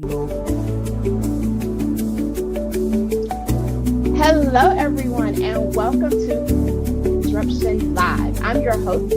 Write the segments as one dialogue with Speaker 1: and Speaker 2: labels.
Speaker 1: No.
Speaker 2: Hello, everyone, and welcome to Disruption Live. I'm your host.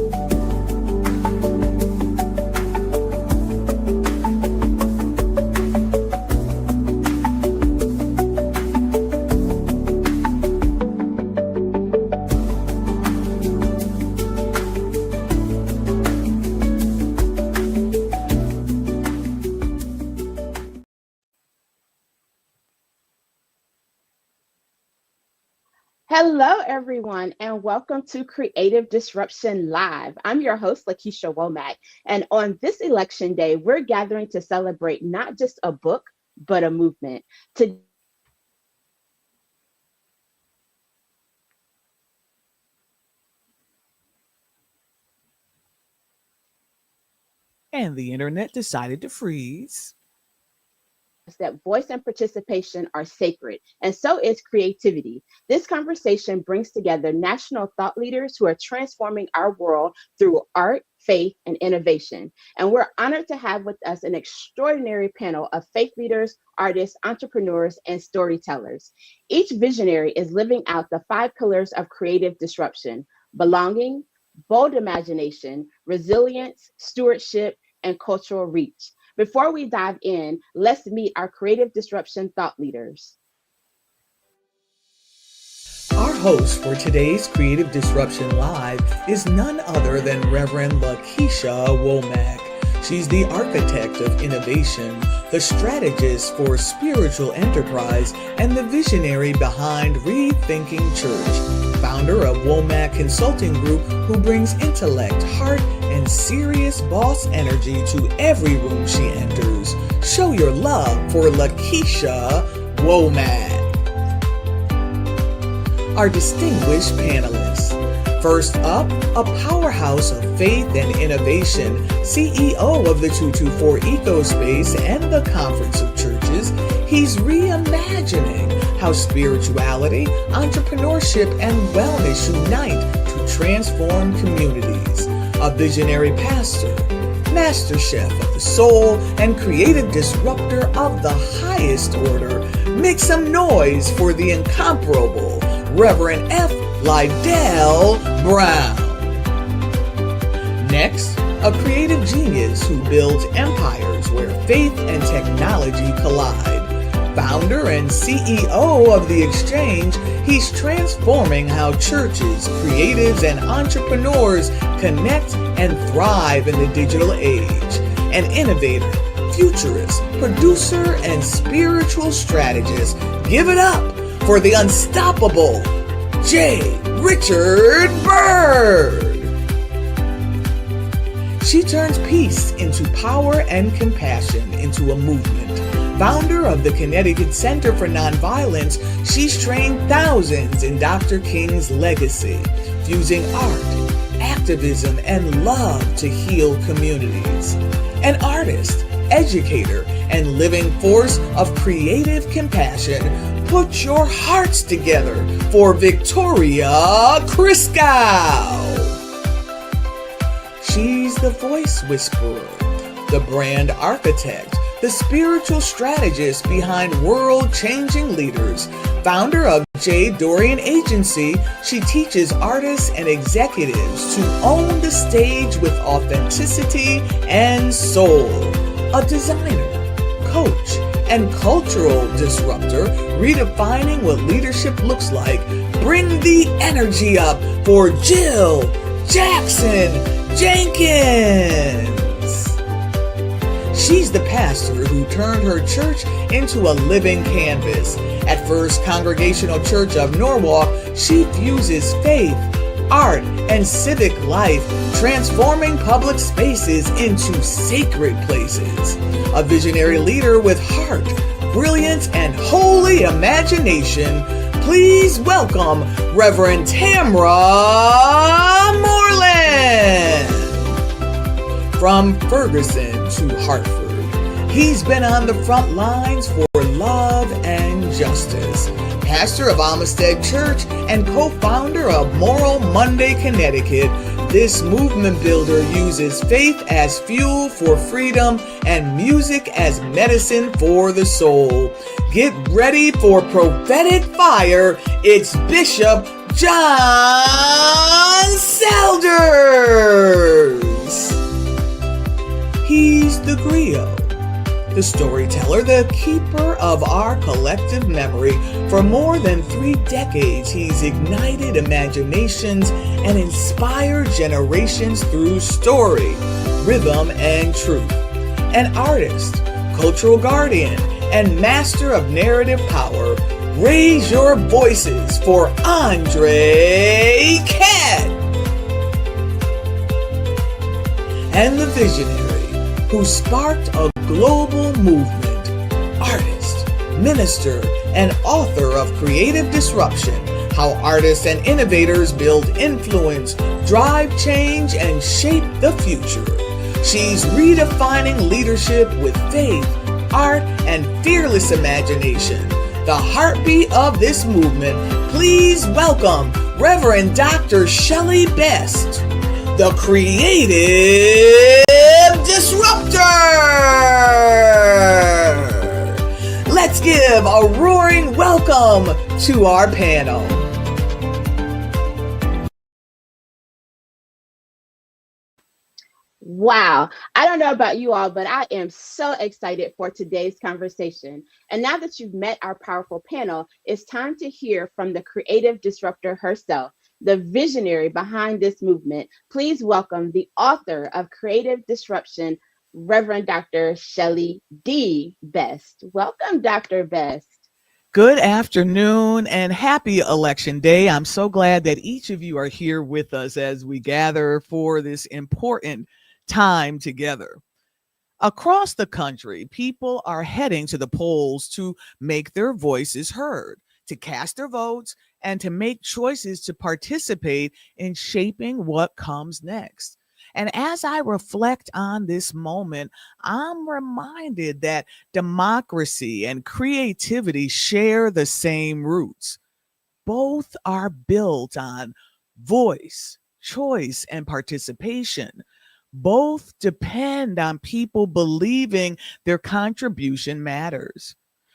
Speaker 2: Hello, everyone, and welcome to Creative Disruption Live. I'm your host, Lakeisha Womack, and on this election day, we're gathering to celebrate not just a book, but a movement.
Speaker 1: And the internet decided to freeze.
Speaker 2: That voice and participation are sacred, and so is creativity. This conversation brings together national thought leaders who are transforming our world through art, faith, and innovation. And we're honored to have with us an extraordinary panel of faith leaders, artists, entrepreneurs, and storytellers. Each visionary is living out the 5 pillars of creative disruption: belonging, bold imagination, resilience, stewardship, and cultural reach. Before we dive in, let's meet our creative disruption thought leaders.
Speaker 1: Our host for today's Creative Disruption Live is none other than Reverend Lakeisha Womack. She's the architect of innovation, the strategist for spiritual enterprise, and the visionary behind Rethinking Church, founder of Womack Consulting Group, who brings intellect, heart, and serious boss energy to every room she enters. Show your love for Lakeisha Womack. Our distinguished panelists. First up, a powerhouse of faith and innovation, CEO of the 224 Ecospace and the Conference of Churches, he's reimagining how spirituality, entrepreneurship, and wellness unite to transform communities. A visionary pastor, master chef of the soul, and creative disruptor of the highest order. Make some noise for the incomparable Reverend F. Lydell Brown. Next, a creative genius who builds empires where faith and technology collide. Founder and CEO of The Exchange, he's transforming how churches, creatives, and entrepreneurs connect and thrive in the digital age. An innovator, futurist, producer, and spiritual strategist. Give it up for the unstoppable J. Richard Bird. She turns peace into power and compassion into a movement. Founder of the Connecticut Center for Nonviolence, she's trained thousands in Dr. King's legacy, fusing art, activism, and love to heal communities. An artist, educator, and living force of creative compassion. Put your hearts together for Victoria Christgau. She's the voice whisperer, the brand architect, the spiritual strategist behind world-changing leaders. Founder of J. Dorian Agency, she teaches artists and executives to own the stage with authenticity and soul. A designer, coach, and cultural disruptor, redefining what leadership looks like. Bring the energy up for Jill Jackson Jenkins. She's the pastor who turned her church into a living canvas. At First Congregational Church of Norwalk, she fuses faith, art, and civic life, transforming public spaces into sacred places. A visionary leader with heart, brilliance, and holy imagination. Please welcome Reverend Tamra Moreland. From Ferguson to Hartford, he's been on the front lines for love and justice. Pastor of Amistad Church and co-founder of Moral Monday, Connecticut, this movement builder uses faith as fuel for freedom and music as medicine for the soul. Get ready for prophetic fire. It's Bishop John Selders. He's the griot, the storyteller, the keeper of our collective memory. For more than 3 decades, he's ignited imaginations and inspired generations through story, rhythm, and truth. An artist, cultural guardian, and master of narrative power, raise your voices for Andre Cat. And the visionary who sparked a global movement, artist, minister, and author of Creative Disruption: How Artists and Innovators Build Influence, Drive Change, and Shape the Future. She's redefining leadership with faith, art, and fearless imagination. The heartbeat of this movement. Please welcome Reverend Dr. Shelley D, the Creative Disruptor. Let's give a roaring welcome to our panel.
Speaker 2: Wow. I don't know about you all, but I am so excited for today's conversation. And now that you've met our powerful panel, it's time to hear from the creative disruptor herself, the visionary behind this movement. Please welcome the author of Creative Disruption, Reverend Dr. Shelley D. Best. Welcome, Dr. Best.
Speaker 1: Good afternoon and happy Election Day. I'm so glad that each of you are here with us as we gather for this important time together. Across the country, people are heading to the polls to make their voices heard, to cast their votes, and to make choices to participate in shaping what comes next. And as I reflect on this moment, I'm reminded that democracy and creativity share the same roots. Both are built on voice, choice, and participation. Both depend on people believing their contribution matters.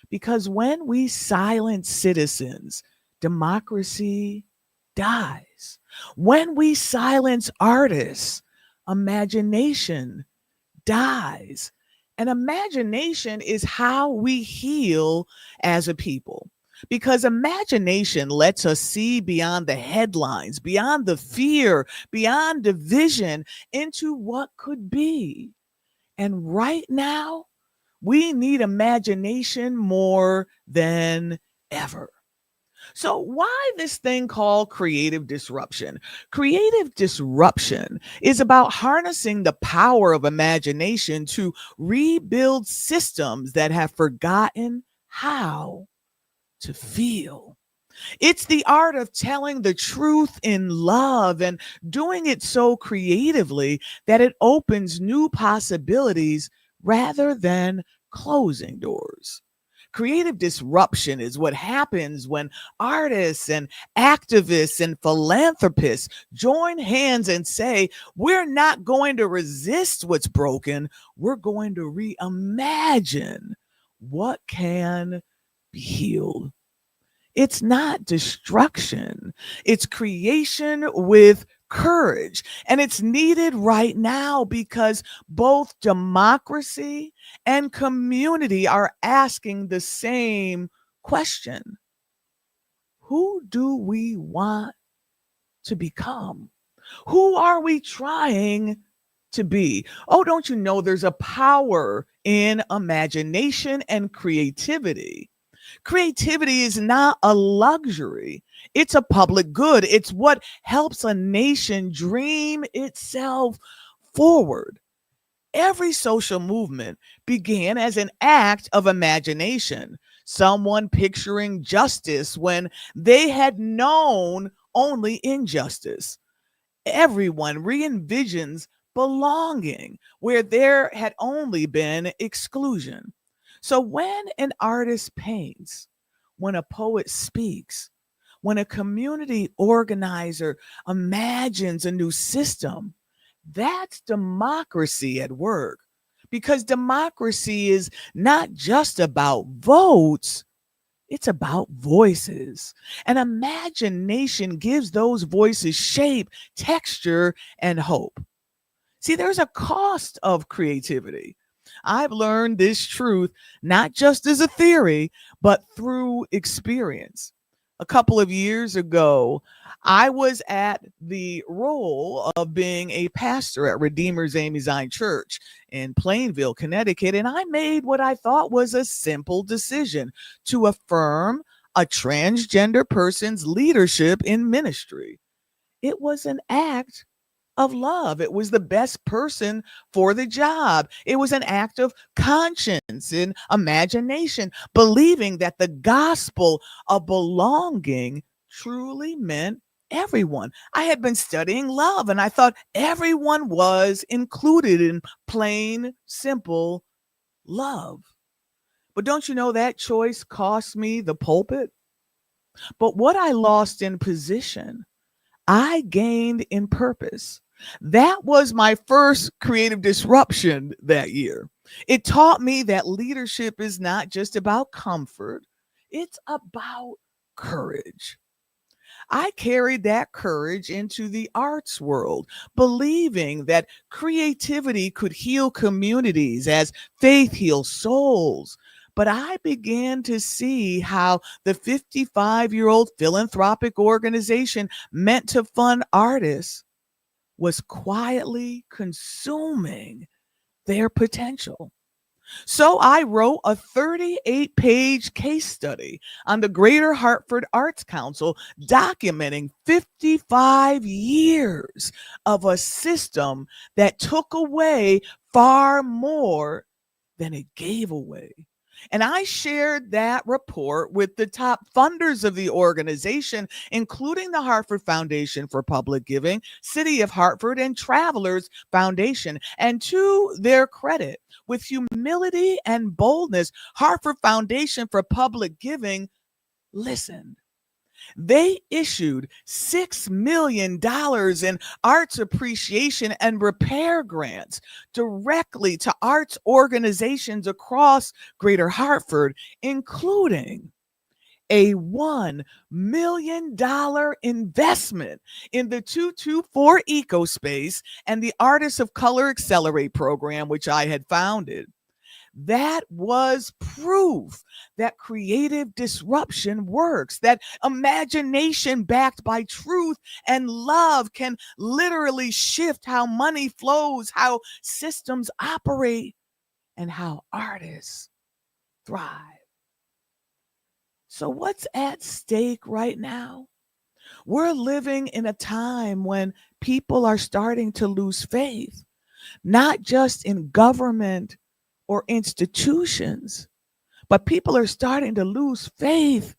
Speaker 1: Because when we silence citizens, democracy dies. When we silence artists, imagination dies. And imagination is how we heal as a people. Because imagination lets us see beyond the headlines, beyond the fear, beyond division, into what could be. And right now, we need imagination more than ever. So why this thing called creative disruption? Creative disruption is about harnessing the power of imagination to rebuild systems that have forgotten how to feel. It's the art of telling the truth in love and doing it so creatively that it opens new possibilities rather than closing doors. Creative disruption is what happens when artists and activists and philanthropists join hands and say, we're not going to resist what's broken, we're going to reimagine what can be healed. It's not destruction, it's creation with courage. And it's needed right now because both democracy and community are asking the same question: who do we want to become? Who are we trying to be? Oh, don't you know there's a power in imagination and creativity? Creativity is not a luxury. It's a public good. It's what helps a nation dream itself forward. Every social movement began as an act of imagination, someone picturing justice when they had known only injustice. Everyone re-envisions belonging where there had only been exclusion. So when an artist paints, when a poet speaks, when a community organizer imagines a new system, that's democracy at work. Because democracy is not just about votes, it's about voices. And imagination gives those voices shape, texture, and hope. See, there's a cost of creativity. I've learned this truth not just as a theory, but through experience. A couple of years ago, I was at the role of being a pastor at Redeemer's Amy Zion Church in Plainville, Connecticut, and I made what I thought was a simple decision to affirm a transgender person's leadership in ministry. It was an act of love. It was the best person for the job. It was an act of conscience and imagination, believing that the gospel of belonging truly meant everyone. I had been studying love and I thought everyone was included in plain, simple love. But don't you know that choice cost me the pulpit? But what I lost in position, I gained in purpose. That was my first creative disruption that year. It taught me that leadership is not just about comfort, it's about courage. I carried that courage into the arts world, believing that creativity could heal communities as faith heals souls. But I began to see how the 55-year-old philanthropic organization meant to fund artists was quietly consuming their potential. So I wrote a 38-page case study on the Greater Hartford Arts Council documenting 55 years of a system that took away far more than it gave away. And I shared that report with the top funders of the organization, including the Hartford Foundation for Public Giving, City of Hartford, and Travelers Foundation. And to their credit, with humility and boldness, Hartford Foundation for Public Giving listened. They issued $6 million in arts appreciation and repair grants directly to arts organizations across Greater Hartford, including a $1 million investment in the 224 EcoSpace and the Artists of Color Accelerate program, which I had founded. That was proof that creative disruption works, that imagination backed by truth and love can literally shift how money flows, how systems operate, and how artists thrive. So, what's at stake right now? We're living in a time when people are starting to lose faith, not just in government or institutions, but people are starting to lose faith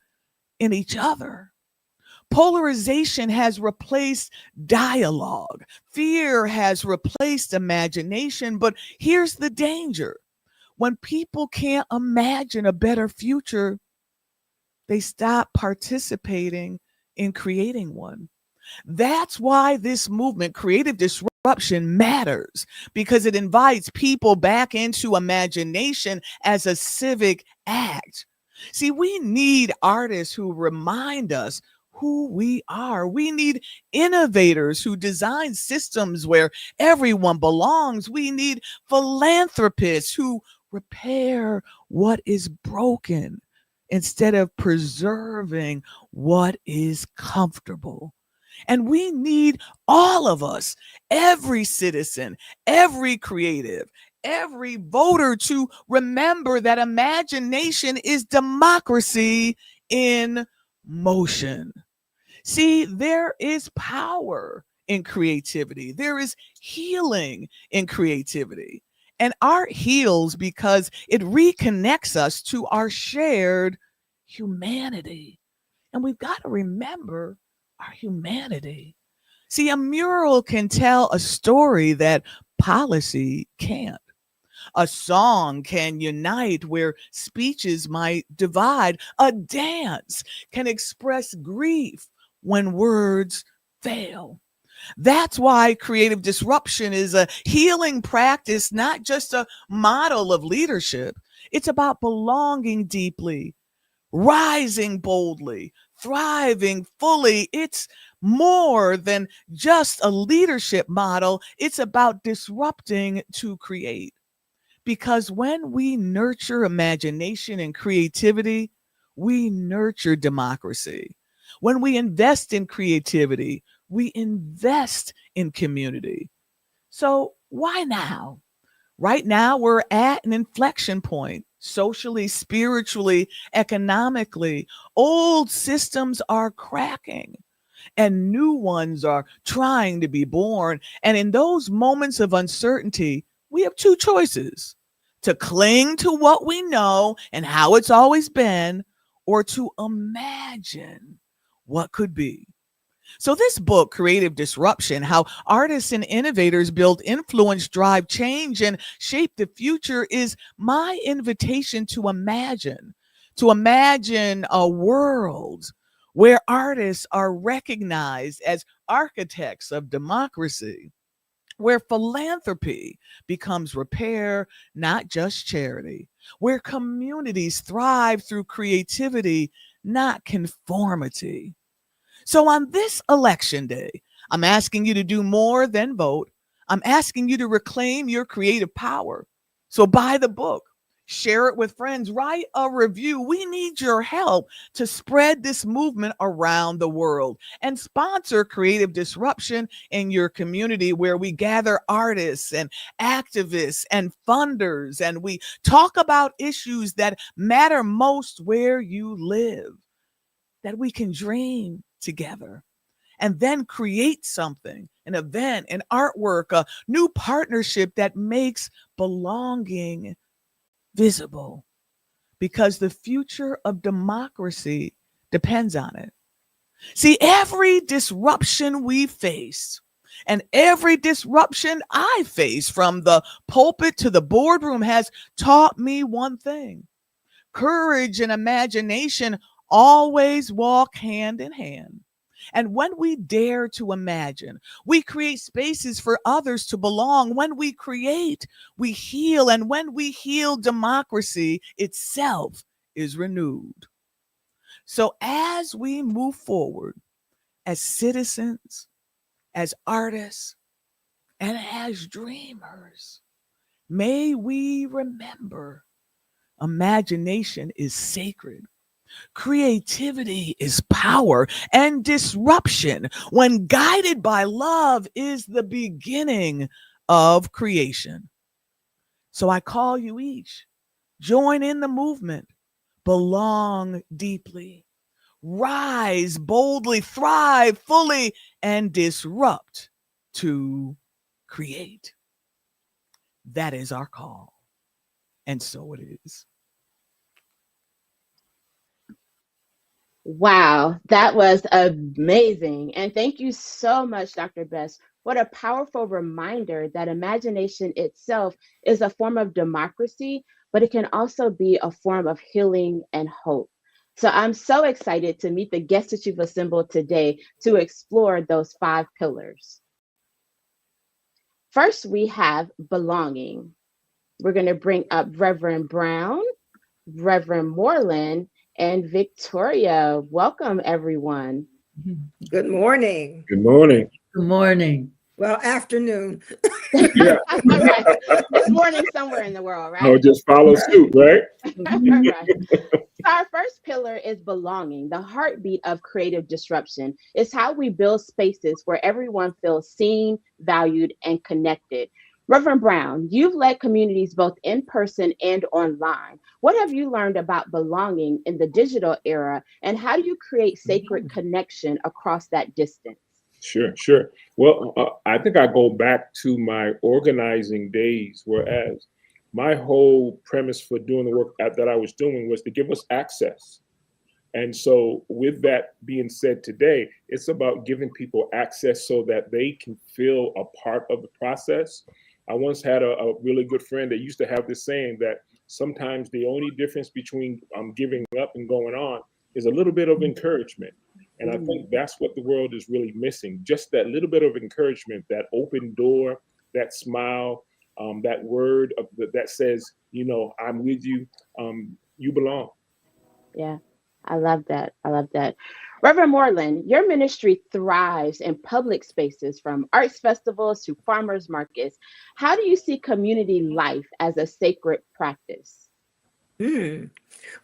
Speaker 1: in each other. Polarization has replaced dialogue. Fear has replaced imagination. But here's the danger. When people can't imagine a better future, they stop participating in creating one. That's why this movement, creative disruption, matters, because it invites people back into imagination as a civic act. See, we need artists who remind us who we are. We need innovators who design systems where everyone belongs. We need philanthropists who repair what is broken instead of preserving what is comfortable. And we need all of us, every citizen, every creative, every voter to remember that imagination is democracy in motion. See, there is power in creativity. There is healing in creativity. And art heals because it reconnects us to our shared humanity. And we've got to remember our humanity. See, a mural can tell a story that policy can't. A song can unite where speeches might divide. A dance can express grief when words fail. That's why creative disruption is a healing practice, not just a model of leadership. It's about belonging deeply, rising boldly, thriving fully. It's more than just a leadership model, it's about disrupting to create. Because when we nurture imagination and creativity, we nurture democracy. When we invest in creativity, we invest in community. So, why now? Right now, we're at an inflection point socially, spiritually, economically. Old systems are cracking and new ones are trying to be born. And in those moments of uncertainty, we have two choices: to cling to what we know and how it's always been, or to imagine what could be. So, this book, Creative Disruption: How Artists and Innovators Build Influence, Drive Change, and Shape the Future, is my invitation to imagine a world where artists are recognized as architects of democracy, where philanthropy becomes repair, not just charity, where communities thrive through creativity, not conformity. So on this election day, I'm asking you to do more than vote. I'm asking you to reclaim your creative power. So buy the book, share it with friends, write a review. We need your help to spread this movement around the world, and sponsor creative disruption in your community, where we gather artists and activists and funders, and we talk about issues that matter most where you live, that we can dream together and then create something, an event, an artwork, a new partnership that makes belonging visible, because the future of democracy depends on it. See, every disruption we face, and every disruption I face, from the pulpit to the boardroom, has taught me one thing: courage and imagination always walk hand in hand. And when we dare to imagine, we create spaces for others to belong. When we create, we heal. And when we heal, democracy itself is renewed. So as we move forward as citizens, as artists, and as dreamers, may we remember imagination is sacred. Creativity is power, and disruption, when guided by love, is the beginning of creation. So I call you each: join in the movement, belong deeply, rise boldly, thrive fully, and disrupt to create. That is our call, and so it is.
Speaker 2: Wow, that was amazing. And thank you so much, Dr. Best. What a powerful reminder that imagination itself is a form of democracy, but it can also be a form of healing and hope. So I'm so excited to meet the guests that you've assembled today to explore those five pillars. First, we have belonging. We're going to bring up Reverend Brown, Reverend Moreland, and Victoria. Welcome, everyone.
Speaker 3: Good morning.
Speaker 4: Good morning.
Speaker 5: Good morning.
Speaker 3: Well, afternoon.
Speaker 4: Yeah.
Speaker 2: Right. It's morning somewhere in the world,
Speaker 4: No,
Speaker 2: right?
Speaker 4: just follow suit, right?
Speaker 2: Right. So our first pillar is belonging, the heartbeat of creative disruption. It's how we build spaces where everyone feels seen, valued, and connected. Reverend Brown, you've led communities both in person and online. What have you learned about belonging in the digital era, and how do you create sacred connection across that distance?
Speaker 4: Sure. Well, I think I go back to my organizing days, whereas my whole premise for doing the work that I was doing was to give us access. And so with that being said today, it's about giving people access so that they can feel a part of the process. I once had a really good friend that used to have this saying that sometimes the only difference between giving up and going on is a little bit of encouragement. And I think that's what the world is really missing. Just that little bit of encouragement, that open door, that smile, that word that says, I'm with you. You belong.
Speaker 2: Yeah, I love that. I love that. Reverend Moreland, your ministry thrives in public spaces from arts festivals to farmers markets. How do you see community life as a sacred practice?
Speaker 3: Hmm.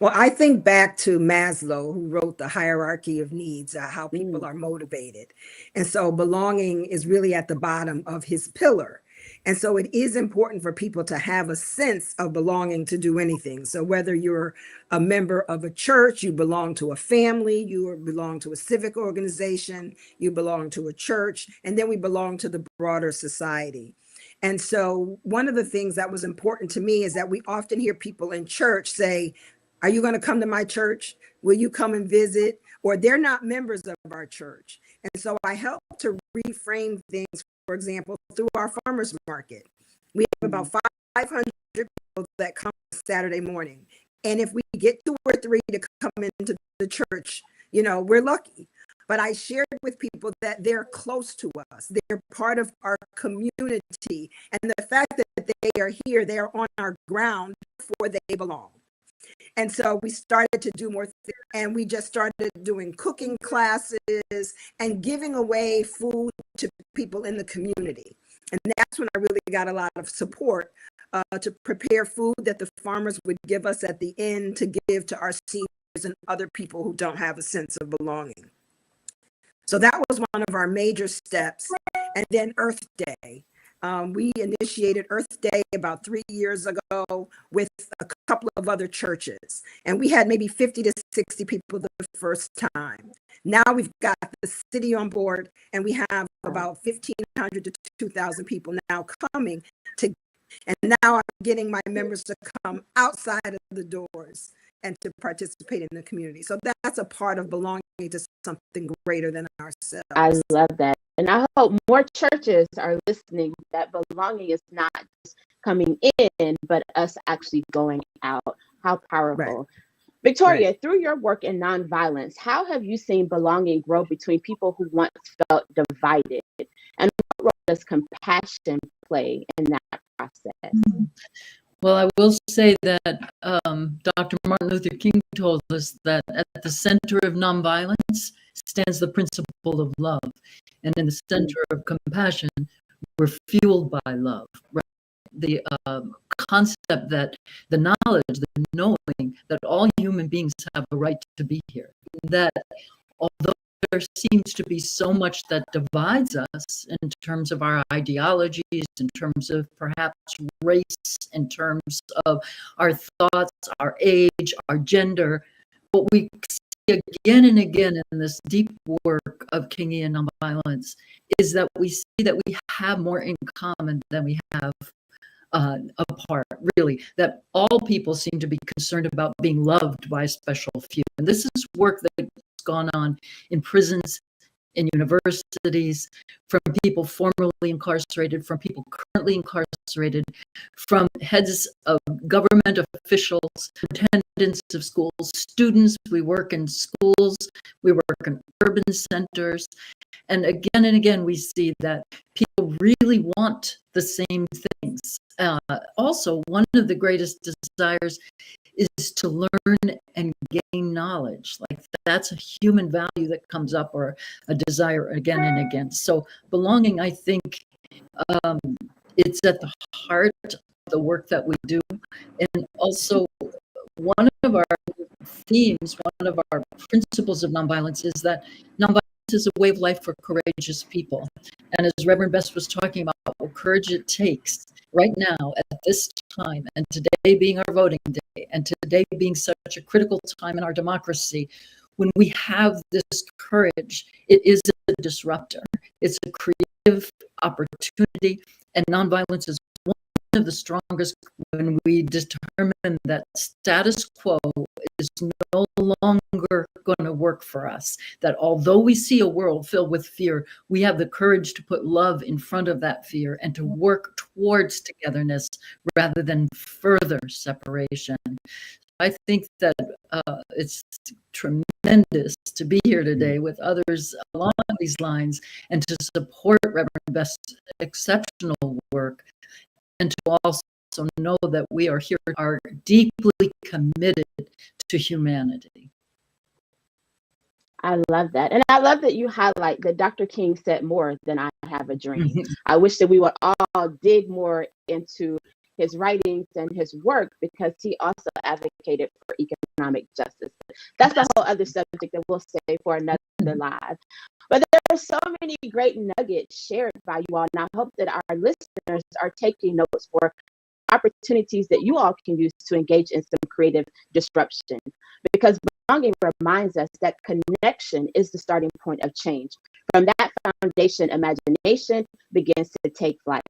Speaker 3: Well, I think back to Maslow, who wrote The Hierarchy of Needs, how people
Speaker 2: Mm,
Speaker 3: are motivated. And so belonging is really at the bottom of his pillar. And so it is important for people to have a sense of belonging to do anything. So whether you're a member of a church, you belong to a family, you belong to a civic organization, you belong to a church, and then we belong to the broader society. And so one of the things that was important to me is that we often hear people in church say, are you going to come to my church? Will you come and visit? Or they're not members of our church. And so I help to reframe things, for example, through our farmers market. We have about 500 people that come Saturday morning. And if we get 2 or 3 to come into the church, we're lucky. But I shared with people that they're close to us. They're part of our community. And the fact that they are here, they are on our ground, therefore they belong. And so we started to do more, and we just started doing cooking classes and giving away food to people in the community. And that's when I really got a lot of support to prepare food that the farmers would give us at the end to give to our seniors and other people who don't have a sense of belonging. So that was one of our major steps. And then Earth Day. We initiated Earth Day about 3 years ago with a couple of other churches. And we had maybe 50 to 60 people the first time. Now we've got the city on board, and we have about 1,500 to 2,000 people now coming to. And now I'm getting my members to come outside of the doors and to participate in the community. So that's a part of belonging to something greater than ourselves.
Speaker 2: I love that. And I hope more churches are listening that belonging is not just coming in, but us actually going out. How powerful.
Speaker 3: Right.
Speaker 2: Victoria,
Speaker 3: Right.
Speaker 2: through your work in nonviolence, how have you seen belonging grow between people who once felt divided? And what role does compassion play in that process?
Speaker 5: Well, I will say that Dr. Martin Luther King told us that at the center of nonviolence stands the principle of love. And in the center of compassion, we're fueled by love. Right? The concept that the knowledge, the knowing that all human beings have a right to be here. That although there seems to be so much that divides us in terms of our ideologies, in terms of perhaps race, in terms of our thoughts, our age, our gender, what we see again and again in this deep work of Kingian nonviolence is that we see that we have more in common than we have apart, really, that all people seem to be concerned about being loved by a special few. And this is work that's gone on in prisons, in universities, from people formerly incarcerated, from people currently incarcerated, from heads of government officials, superintendents of schools, students. We work in schools, we work in urban centers. And again, we see that people really want the same things. Also, one of the greatest desires is to learn and gain knowledge. Like that's a human value that comes up, or a desire again and again. So belonging, I think, it's at the heart of the work that we do. And also, one of our themes, one of our principles of nonviolence is that nonviolence is a way of life for courageous people. And as Reverend Best was talking about, what courage it takes right now at this time, and today being our voting day, and today being such a critical time in our democracy, when we have this courage, it is a disruptor. It's a creative opportunity, and nonviolence is one of the strongest when we determine that status quo is no longer going to work for us. That although we see a world filled with fear, we have the courage to put love in front of that fear and to work towards togetherness rather than further separation. I think that it's tremendous to be here today with others along these lines and to support Reverend Best's exceptional work, and to also know that we are here, are deeply committed to humanity.
Speaker 2: I love that. And I love that you highlight that Dr. King said more than I have a dream. I wish that we would all dig more into his writings and his work, because he also advocated for economic justice. That's a whole other subject that we'll save for another live. But there are so many great nuggets shared by you all, and I hope that our listeners are taking notes for opportunities that you all can use to engage in some creative disruption, because belonging reminds us that connection is the starting point of change. From that foundation, imagination begins to take flight.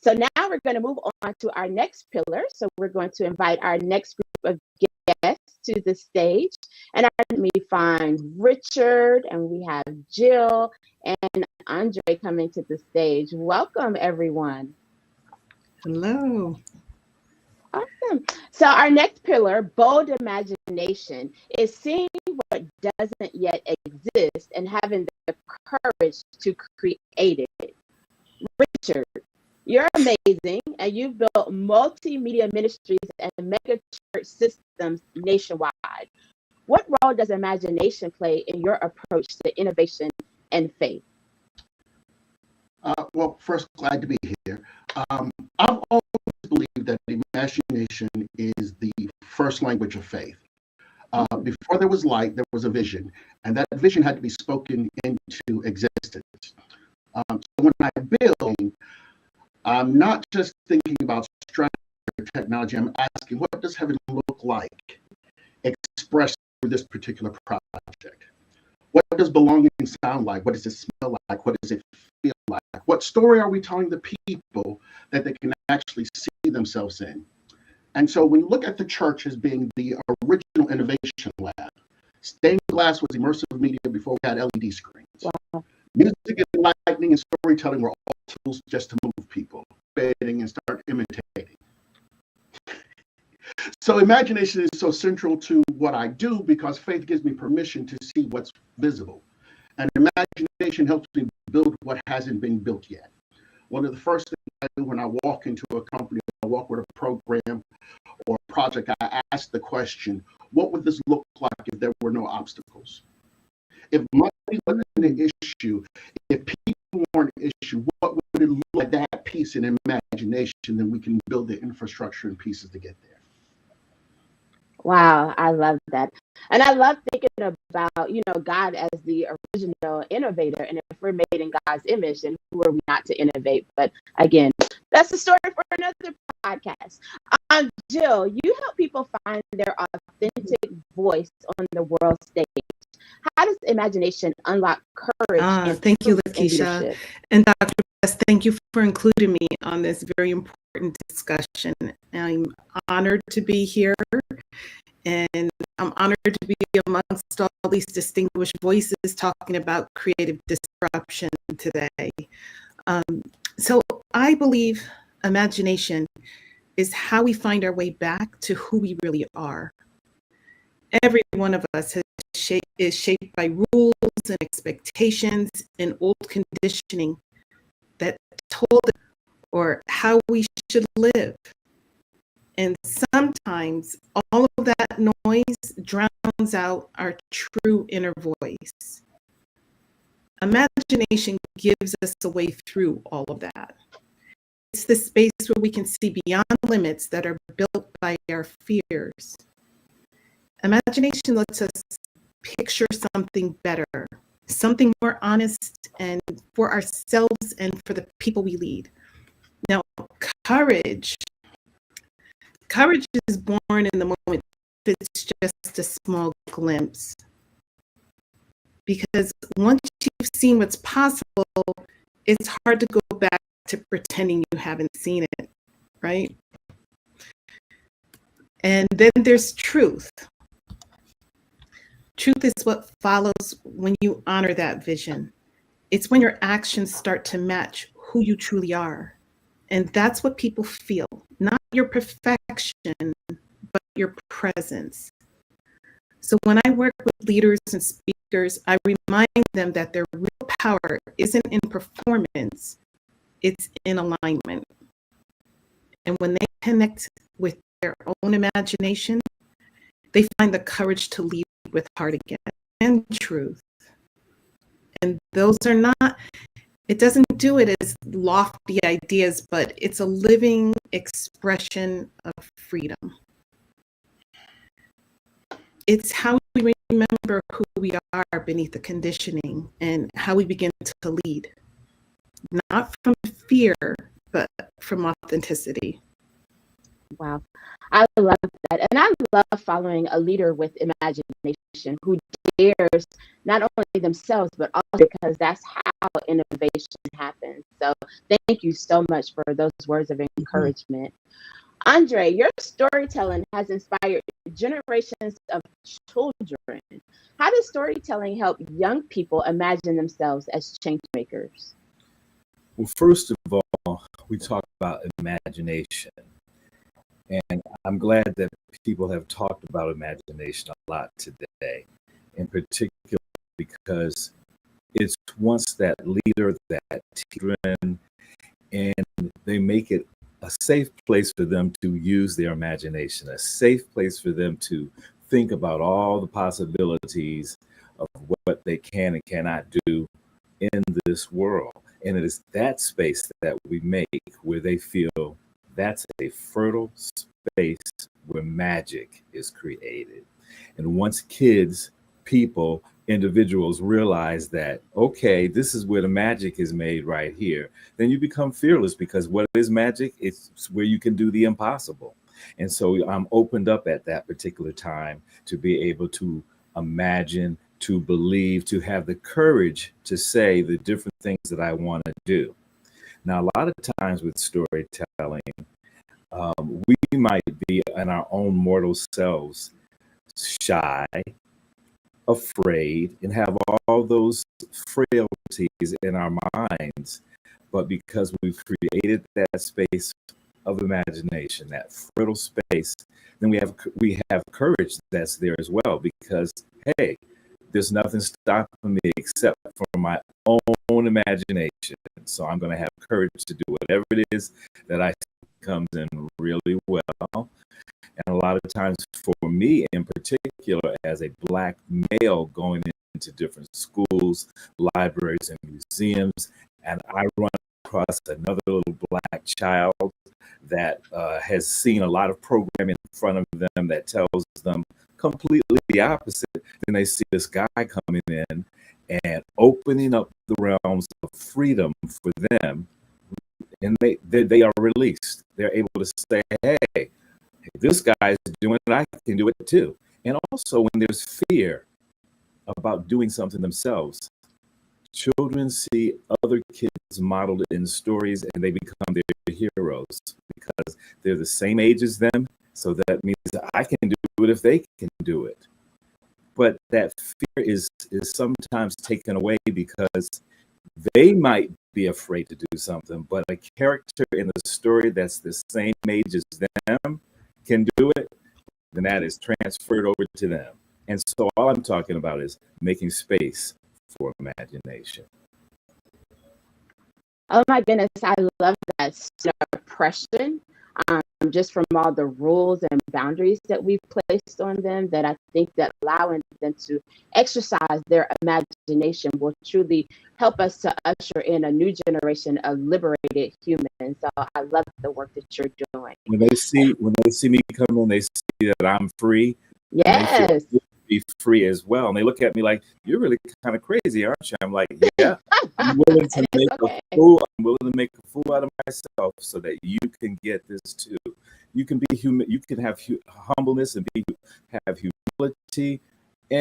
Speaker 2: So now we're going to move on to our next pillar. So we're going to invite our next group of guests to the stage. And let me find Richard, and we have Jill and Andre coming to the stage. Welcome, everyone.
Speaker 6: Hello.
Speaker 2: Awesome. So our next pillar, bold imagination, is seeing what doesn't yet exist and having the courage to create it. Richard, you're amazing, and you've built multimedia ministries and mega church systems nationwide. What role does imagination play in your approach to innovation and faith?
Speaker 7: Well, first, glad to be here. I've always believed that imagination is the first language of faith. Before there was light, there was a vision, and that vision had to be spoken into existence. So when I build, I'm not just thinking about strategy or technology. I'm asking, what does heaven look like expressed through this particular project? What does belonging sound like? What does it smell like? What does it feel like? What story are we telling the people that they can actually see themselves in? And so when you look at the church as being the original innovation lab, stained glass was immersive media before we had LED screens. Wow. Music and lighting and storytelling were all tools just to move people, imitating and start imitating. So imagination is so central to what I do, because faith gives me permission to see what's visible. And imagination helps me build what hasn't been built yet. One of the first things I do when I walk into a company, I walk with a program or a project, I ask the question, what would this look like if there were no obstacles? If money wasn't an issue, if people weren't an issue, what would it look like? That piece in imagination, then we can build the infrastructure and pieces to get there.
Speaker 2: Wow, I love that. And I love thinking about, God as the original innovator. And if we're made in God's image, then who are we not to innovate? But again, that's a story for another podcast. Jill, you help people find their authentic voice on the world stage. How does imagination unlock courage?
Speaker 6: Thank you, Lakeisha. And Dr. Best, thank you for including me on this very important discussion. I'm honored to be here, and I'm honored to be amongst all these distinguished voices talking about creative disruption today. So I believe imagination is how we find our way back to who we really are. Every one of us is shaped by rules and expectations and old conditioning that told us or how we should live. And sometimes all of that noise drowns out our true inner voice. Imagination gives us a way through all of that. It's the space where we can see beyond limits that are built by our fears. Imagination lets us picture something better, something more honest and for ourselves and for the people we lead. Now, courage is born in the moment. It's just a small glimpse. Because once you've seen what's possible, it's hard to go back to pretending you haven't seen it, right? And then there's truth. Truth is what follows when you honor that vision. It's when your actions start to match who you truly are. And that's what people feel, not your perfection, but your presence. So when I work with leaders and speakers, I remind them that their real power isn't in performance, it's in alignment. And when they connect with their own imagination, they find the courage to lead with heart again and truth. And those are not, it doesn't do it as lofty ideas, but it's a living expression of freedom. It's how we remember who we are beneath the conditioning and how we begin to lead, not from fear, but from authenticity.
Speaker 2: Wow. I love that. And I love following a leader with imagination who dares not only themselves, but also because that's how innovation happens. So thank you so much for those words of encouragement. Andre, your storytelling has inspired generations of children. How does storytelling help young people imagine themselves as change makers?
Speaker 8: Well, first of all, we talk about imagination. And I'm glad that people have talked about imagination a lot today, in particular because it's once that leader, that teacher, and they make it a safe place for them to use their imagination, a safe place for them to think about all the possibilities of what they can and cannot do in this world. And it is that space that we make where they feel that's a fertile space where magic is created. And once kids, people, individuals realize that, okay, this is where the magic is made right here, then you become fearless, because what is magic? It's where you can do the impossible. And so I'm opened up at that particular time to be able to imagine, to believe, to have the courage to say the different things that I want to do. Now, a lot of times with storytelling, we might be in our own mortal selves shy, afraid, and have all those frailties in our minds. But because we've created that space of imagination, that fertile space, then we have courage that's there as well, because hey, there's nothing stopping me except for my own imagination. So I'm going to have courage to do whatever it is that I comes in really well. And a lot of times for me in particular, as a Black male going into different schools, libraries, and museums, and I run across another little Black child that has seen a lot of programming in front of them that tells them completely the opposite. Then they see this guy coming in and opening up the realms of freedom for them, and they are released. They're able to say, hey, this guy is doing it, I can do it too. And also when there's fear about doing something themselves, children see other kids modeled in stories and they become their heroes because they're the same age as them. So that means that I can do it if they can do it. But that fear is sometimes taken away because they might be afraid to do something, but a character in the story that's the same age as them can do it, then that is transferred over to them. And so all I'm talking about is making space for imagination.
Speaker 2: Oh my goodness, I love that oppression, just from all the rules and boundaries that we've placed on them, that I think that allowing them to exercise their imagination will truly help us to usher in a new generation of liberated humans. So I love the work that you're doing.
Speaker 8: When they see me come in, they see that I'm free.
Speaker 2: Yes.
Speaker 8: Be free as well. And they look at me like, you're really kind of crazy, aren't you? I'm like, yeah, I'm willing to make a fool. I'm willing to make a fool out of myself so that you can get this too. You can be human. You can have humbleness and have humility,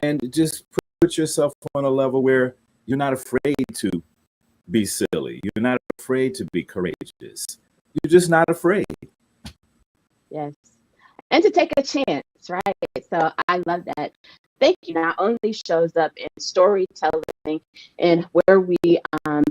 Speaker 8: and just put yourself on a level where you're not afraid to be silly. You're not afraid to be courageous. You're just not afraid.
Speaker 2: Yes. And to take a chance, right? So I love that. Thank you not only shows up in storytelling and where we um,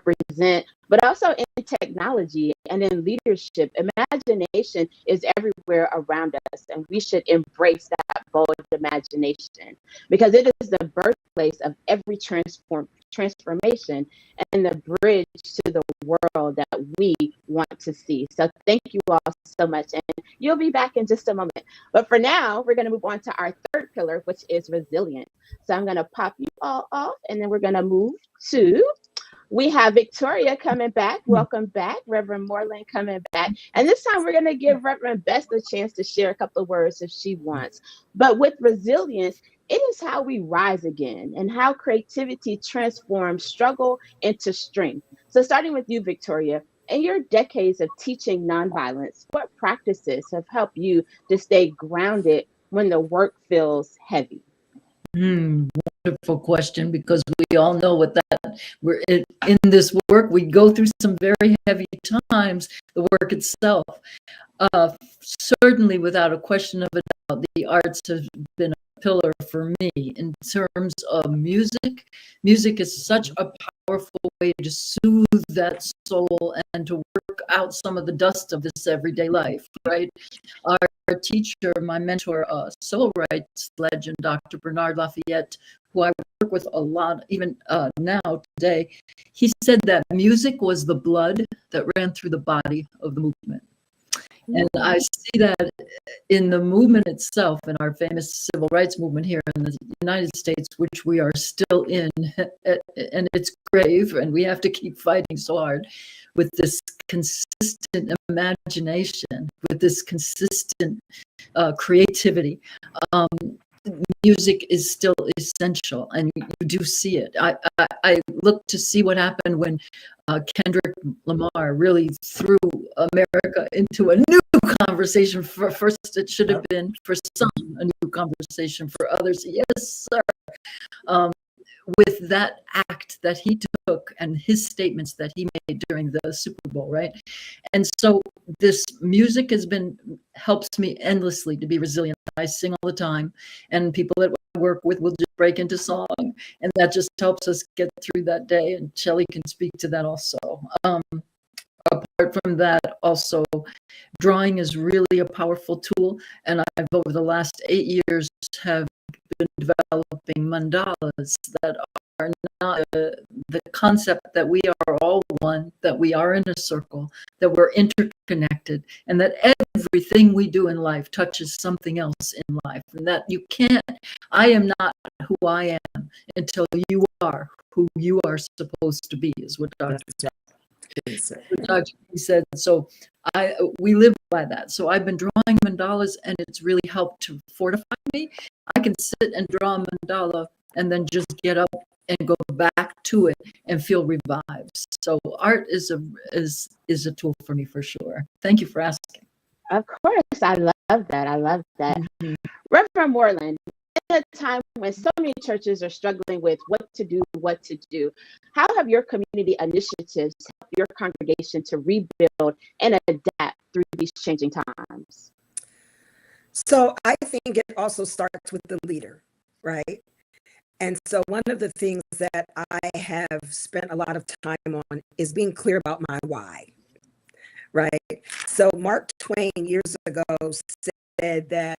Speaker 2: represent, but also in technology and in leadership. Imagination is everywhere around us, and we should embrace that bold imagination because it is the birthplace of every transformation and the bridge to the world that we want to see. So thank you all so much, and you'll be back in just a moment. But for now, we're going to move on to our third pillar, which is resilience. So I'm going to pop you all off, and then we're going to move to we have Victoria coming back. Welcome back. Reverend Moreland coming back. And this time we're going to give Reverend Best a chance to share a couple of words if she wants. But with resilience, it is how we rise again and how creativity transforms struggle into strength. So starting with you, Victoria, in your decades of teaching nonviolence, what practices have helped you to stay grounded when the work feels heavy?
Speaker 5: Wonderful question, because we all know what that we're in this work. We go through some very heavy times. The work itself, certainly, without a question of a doubt, the arts have been a pillar for me in terms of music. Music is such a powerful way to soothe that soul and to work out some of the dust of this everyday life. Right. Our teacher, my mentor, civil rights legend, Dr. Bernard Lafayette, who I work with a lot, even now today, he said that music was the blood that ran through the body of the movement. And I see that in the movement itself, in our famous civil rights movement here in the United States, which we are still in, and it's grave, and we have to keep fighting so hard with this consistent imagination, with this consistent creativity. Music is still essential, and you do see it. I look to see what happened when Kendrick Lamar really threw America into a new conversation. First, it should have been for some a new conversation, for others, yes, sir. With that act that he took and his statements that he made during the Super Bowl, right? And so this music helps me endlessly to be resilient. I sing all the time, and people that I work with will just break into song, and that just helps us get through that day. And Shelley can speak to that also. Apart from that, also, drawing is really a powerful tool, and I've over the last 8 years have been developing mandalas that are not the concept that we are all one, that we are in a circle, that we're interconnected, and that everything we do in life touches something else in life, and that you can't, I am not who I am until you are who you are supposed to be, is what Dr. said. So we live by that. So I've been drawing mandalas, and it's really helped to fortify me. I can sit and draw a mandala and then just get up and go back to it and feel revived. So art is a tool for me for sure. Thank you for asking.
Speaker 2: Of course, I love that. I love that. Mm-hmm. Reverend Moreland, in a time when so many churches are struggling with what to do, how have your community initiatives helped your congregation to rebuild and adapt through these changing times?
Speaker 3: So I think it also starts with the leader, right? And so one of the things that I have spent a lot of time on is being clear about my why, right? So Mark Twain years ago said that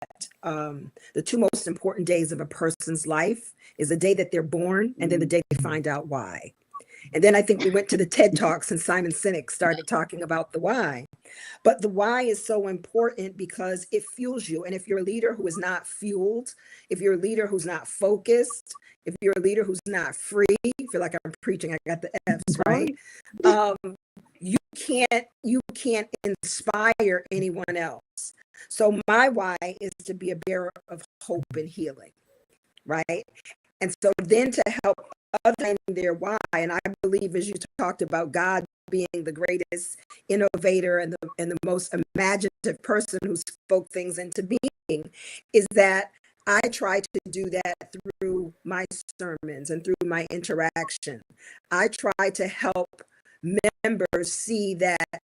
Speaker 3: the two most important days of a person's life is the day that they're born and then the day they find out why. And then I think we went to the TED Talks and Simon Sinek started talking about the why. But the why is so important because it fuels you. And if you're a leader who is not fueled, if you're a leader who's not focused, if you're a leader who's not free, I feel like I'm preaching, I got the F's, right? You can't inspire anyone else. So my why is to be a bearer of hope and healing, right? And so then to help others in their why, and I believe, as you talked about, God being the greatest innovator and the most imaginative person who spoke things into being, is that I try to do that through my sermons and through my interaction. I try to help members see that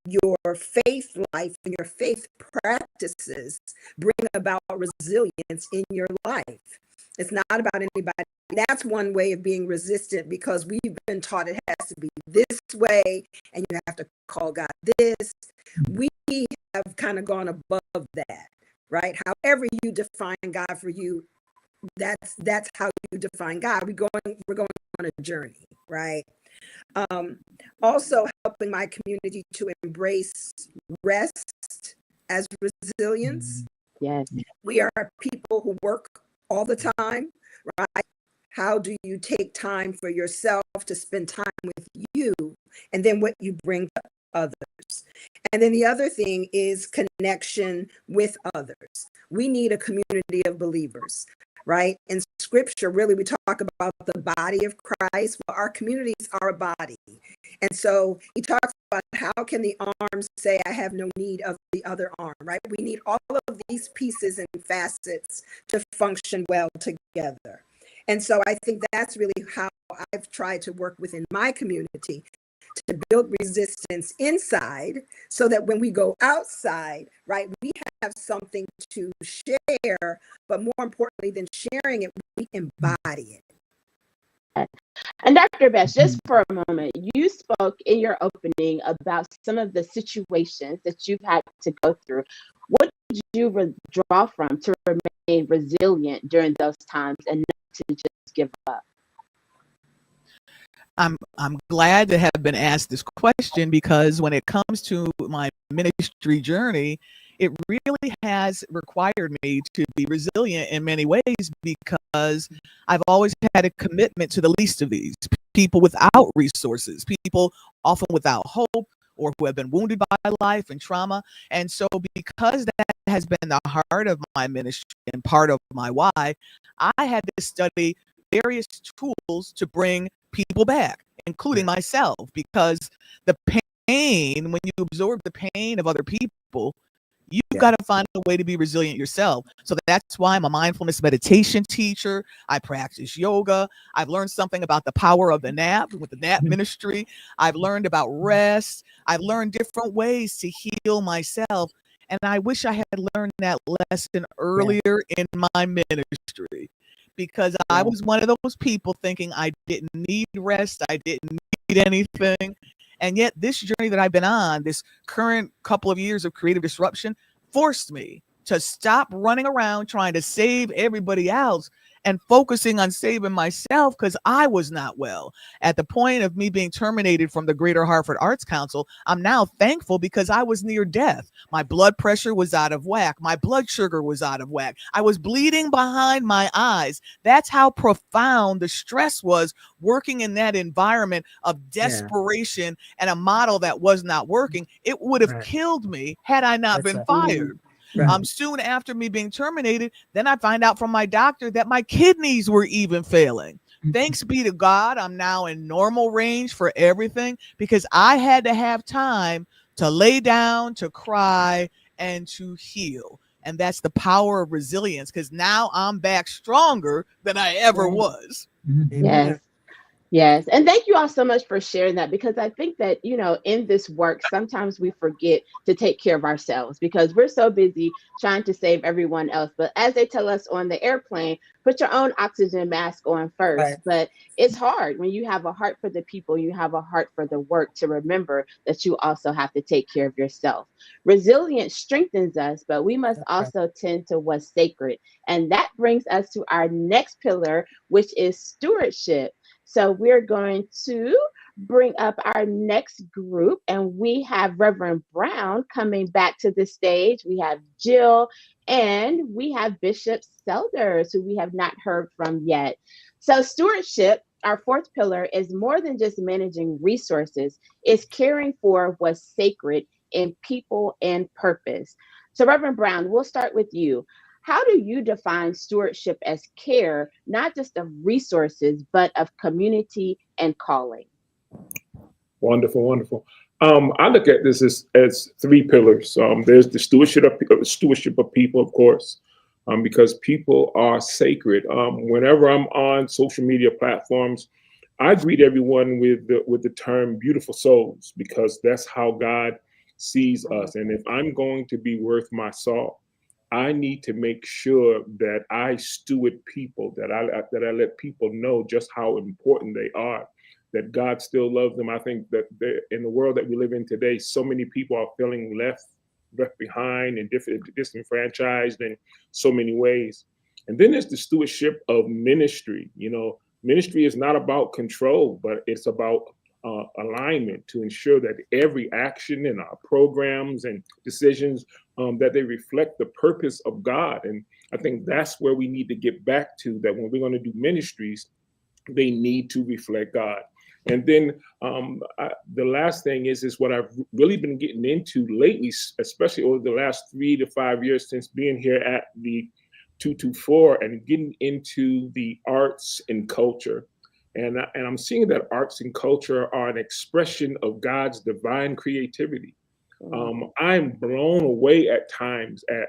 Speaker 3: your faith life and your faith practices bring about resilience in your life. It's not about anybody. That's one way of being resistant, because we've been taught it has to be this way and you have to call God this. We have kind of gone above that, right? However you define God for you, that's how you define God. We're going on a journey, right? Also helping my community to embrace rest as resilience.
Speaker 2: Yes.
Speaker 3: We are people who work all the time, right? How do you take time for yourself to spend time with you, and then what you bring to others? And then the other thing is connection with others. We need a community of believers, right? In scripture, really, we talk about the body of Christ. Well, our communities are a body. And so he talks about how can the arm say, I have no need of the other arm, right? We need all of these pieces and facets to function well together. And so I think that's really how I've tried to work within my community to build resistance inside, so that when we go outside, right, we have something to share, but more importantly than sharing it, we embody it.
Speaker 2: And Dr. Bess, just for a moment, you spoke in your opening about some of the situations that you've had to go through. What did you draw from to remain resilient during those times and not to just give up?
Speaker 9: I'm glad to have been asked this question, because when it comes to my ministry journey, it really has required me to be resilient in many ways, because I've always had a commitment to the least of these people without resources, people often without hope, or who have been wounded by life and trauma. And so because that has been the heart of my ministry and part of my why, I had to study various tools to bring people back, including myself, because the pain, when you absorb the pain of other people, you've got to find a way to be resilient yourself. So that's why I'm a mindfulness meditation teacher. I practice yoga. I've learned something about the power of the nap with the nap ministry. I've learned about rest. I've learned different ways to heal myself. And I wish I had learned that lesson earlier in my ministry, because I was one of those people thinking I didn't need rest, I didn't need anything. And yet this journey that I've been on, this current couple of years of creative disruption, forced me to stop running around trying to save everybody else and focusing on saving myself, because I was not well. At the point of me being terminated from the Greater Hartford Arts Council, I'm now thankful, because I was near death. My blood pressure was out of whack. My blood sugar was out of whack. I was bleeding behind my eyes. That's how profound the stress was, working in that environment of desperation and a model that was not working. It would have killed me had I not been fired. Soon after me being terminated, then I find out from my doctor that my kidneys were even failing. Thanks be to God, I'm now in normal range for everything, because I had to have time to lay down, to cry, and to heal. And that's the power of resilience, because now I'm back stronger than I ever was.
Speaker 2: Yes. Yes. And thank you all so much for sharing that, because I think that, in this work, sometimes we forget to take care of ourselves because we're so busy trying to save everyone else. But as they tell us on the airplane, put your own oxygen mask on first. Right. But it's hard when you have a heart for the people, you have a heart for the work, to remember that you also have to take care of yourself. Resilience strengthens us, but we must also tend to what's sacred. And that brings us to our next pillar, which is stewardship. So we're going to bring up our next group, and we have Reverend Brown coming back to the stage. We have Jill, and we have Bishop Selders, who we have not heard from yet. So stewardship, our fourth pillar, is more than just managing resources. It's caring for what's sacred in people and purpose. So Reverend Brown, we'll start with you. How do you define stewardship as care, not just of resources, but of community and calling?
Speaker 4: Wonderful, wonderful. I look at this as three pillars. There's the stewardship of people, of course, because people are sacred. Whenever I'm on social media platforms, I greet everyone with the term "beautiful souls," because that's how God sees us. And if I'm going to be worth my salt, I need to make sure that I steward people, that I let people know just how important they are, that God still loves them. I think that in the world that we live in today, so many people are feeling left behind and disenfranchised in so many ways. And then there's the stewardship of ministry. Ministry is not about control, but it's about alignment to ensure that every action in our programs and decisions, that they reflect the purpose of God. And I think that's where we need to get back to, that when we're going to do ministries, they need to reflect God. And then the last thing is what I've really been getting into lately, especially over the last 3 to 5 years since being here at the 224, and getting into the arts and culture. And I'm seeing that arts and culture are an expression of God's divine creativity. I'm blown away at times at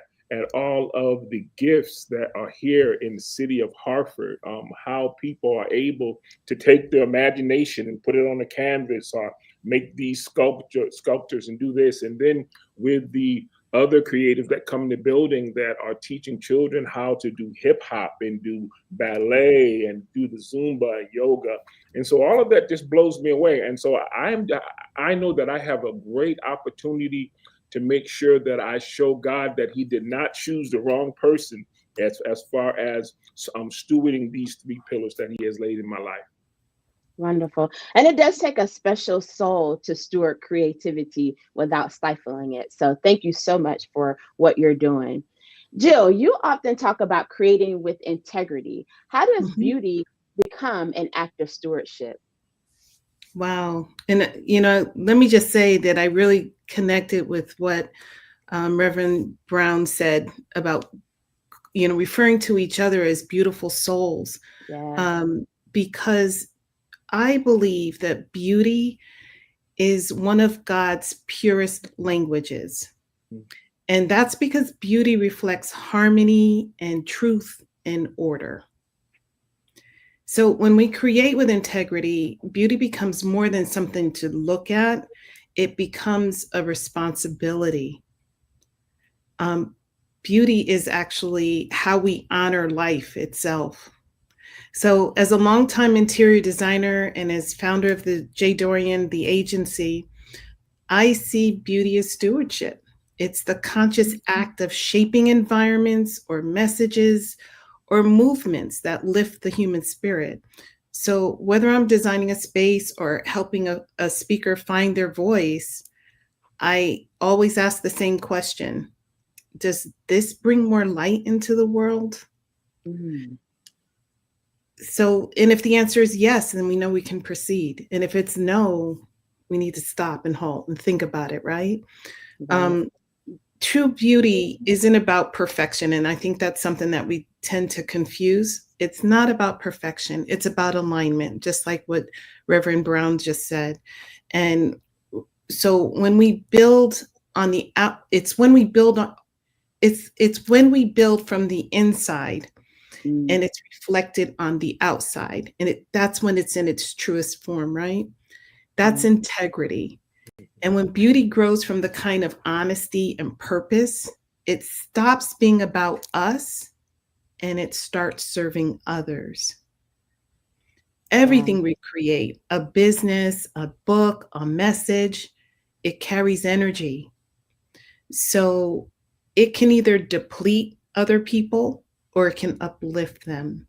Speaker 4: all of the gifts that are here in the city of Hartford, how people are able to take their imagination and put it on a canvas, or make these sculptures and do this. And then with the other creatives that come in the building that are teaching children how to do hip hop and do ballet and do the Zumba and yoga. And so all of that just blows me away. And so I know that I have a great opportunity to make sure that I show God that he did not choose the wrong person as far as stewarding these 3 pillars that he has laid in my life.
Speaker 2: Wonderful. And it does take a special soul to steward creativity without stifling it. So thank you so much for what you're doing. Jill, you often talk about creating with integrity. How does beauty become an act of stewardship?
Speaker 6: Wow. And, let me just say that I really connected with what Reverend Brown said about, referring to each other as beautiful souls.
Speaker 2: Yeah.
Speaker 6: Because I believe that beauty is one of God's purest languages. And that's because beauty reflects harmony and truth and order. So when we create with integrity, beauty becomes more than something to look at. It becomes a responsibility. Beauty is actually how we honor life itself. So as a longtime interior designer and as founder of the J. Dorian, the agency, I see beauty as stewardship. It's the conscious act of shaping environments or messages or movements that lift the human spirit. So whether I'm designing a space or helping a speaker find their voice, I always ask the same question: does this bring more light into the world? Mm-hmm. So, and if the answer is yes, then we know we can proceed. And if it's no, we need to stop and halt and think about it, right? True beauty isn't about perfection. And I think that's something that we tend to confuse. It's not about perfection. It's about alignment, just like what Reverend Brown just said. And so when we build on the out, it's when we build from the inside, and it's reflected on the outside. And that's when it's in its truest form, right? That's integrity. And when beauty grows from the kind of honesty and purpose, it stops being about us and it starts serving others. Everything we create, a business, a book, a message, it carries energy. So it can either deplete other people or it can uplift them.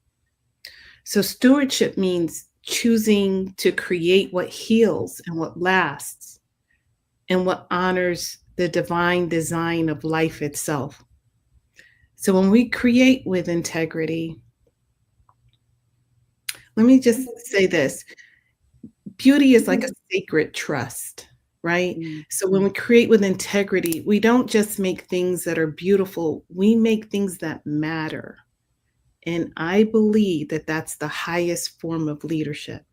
Speaker 6: So stewardship means choosing to create what heals and what lasts and what honors the divine design of life itself. So when we create with integrity, let me just say this: beauty is like a sacred trust, right? So when we create with integrity, we don't just make things that are beautiful, we make things that matter. And I believe that that's the highest form of leadership.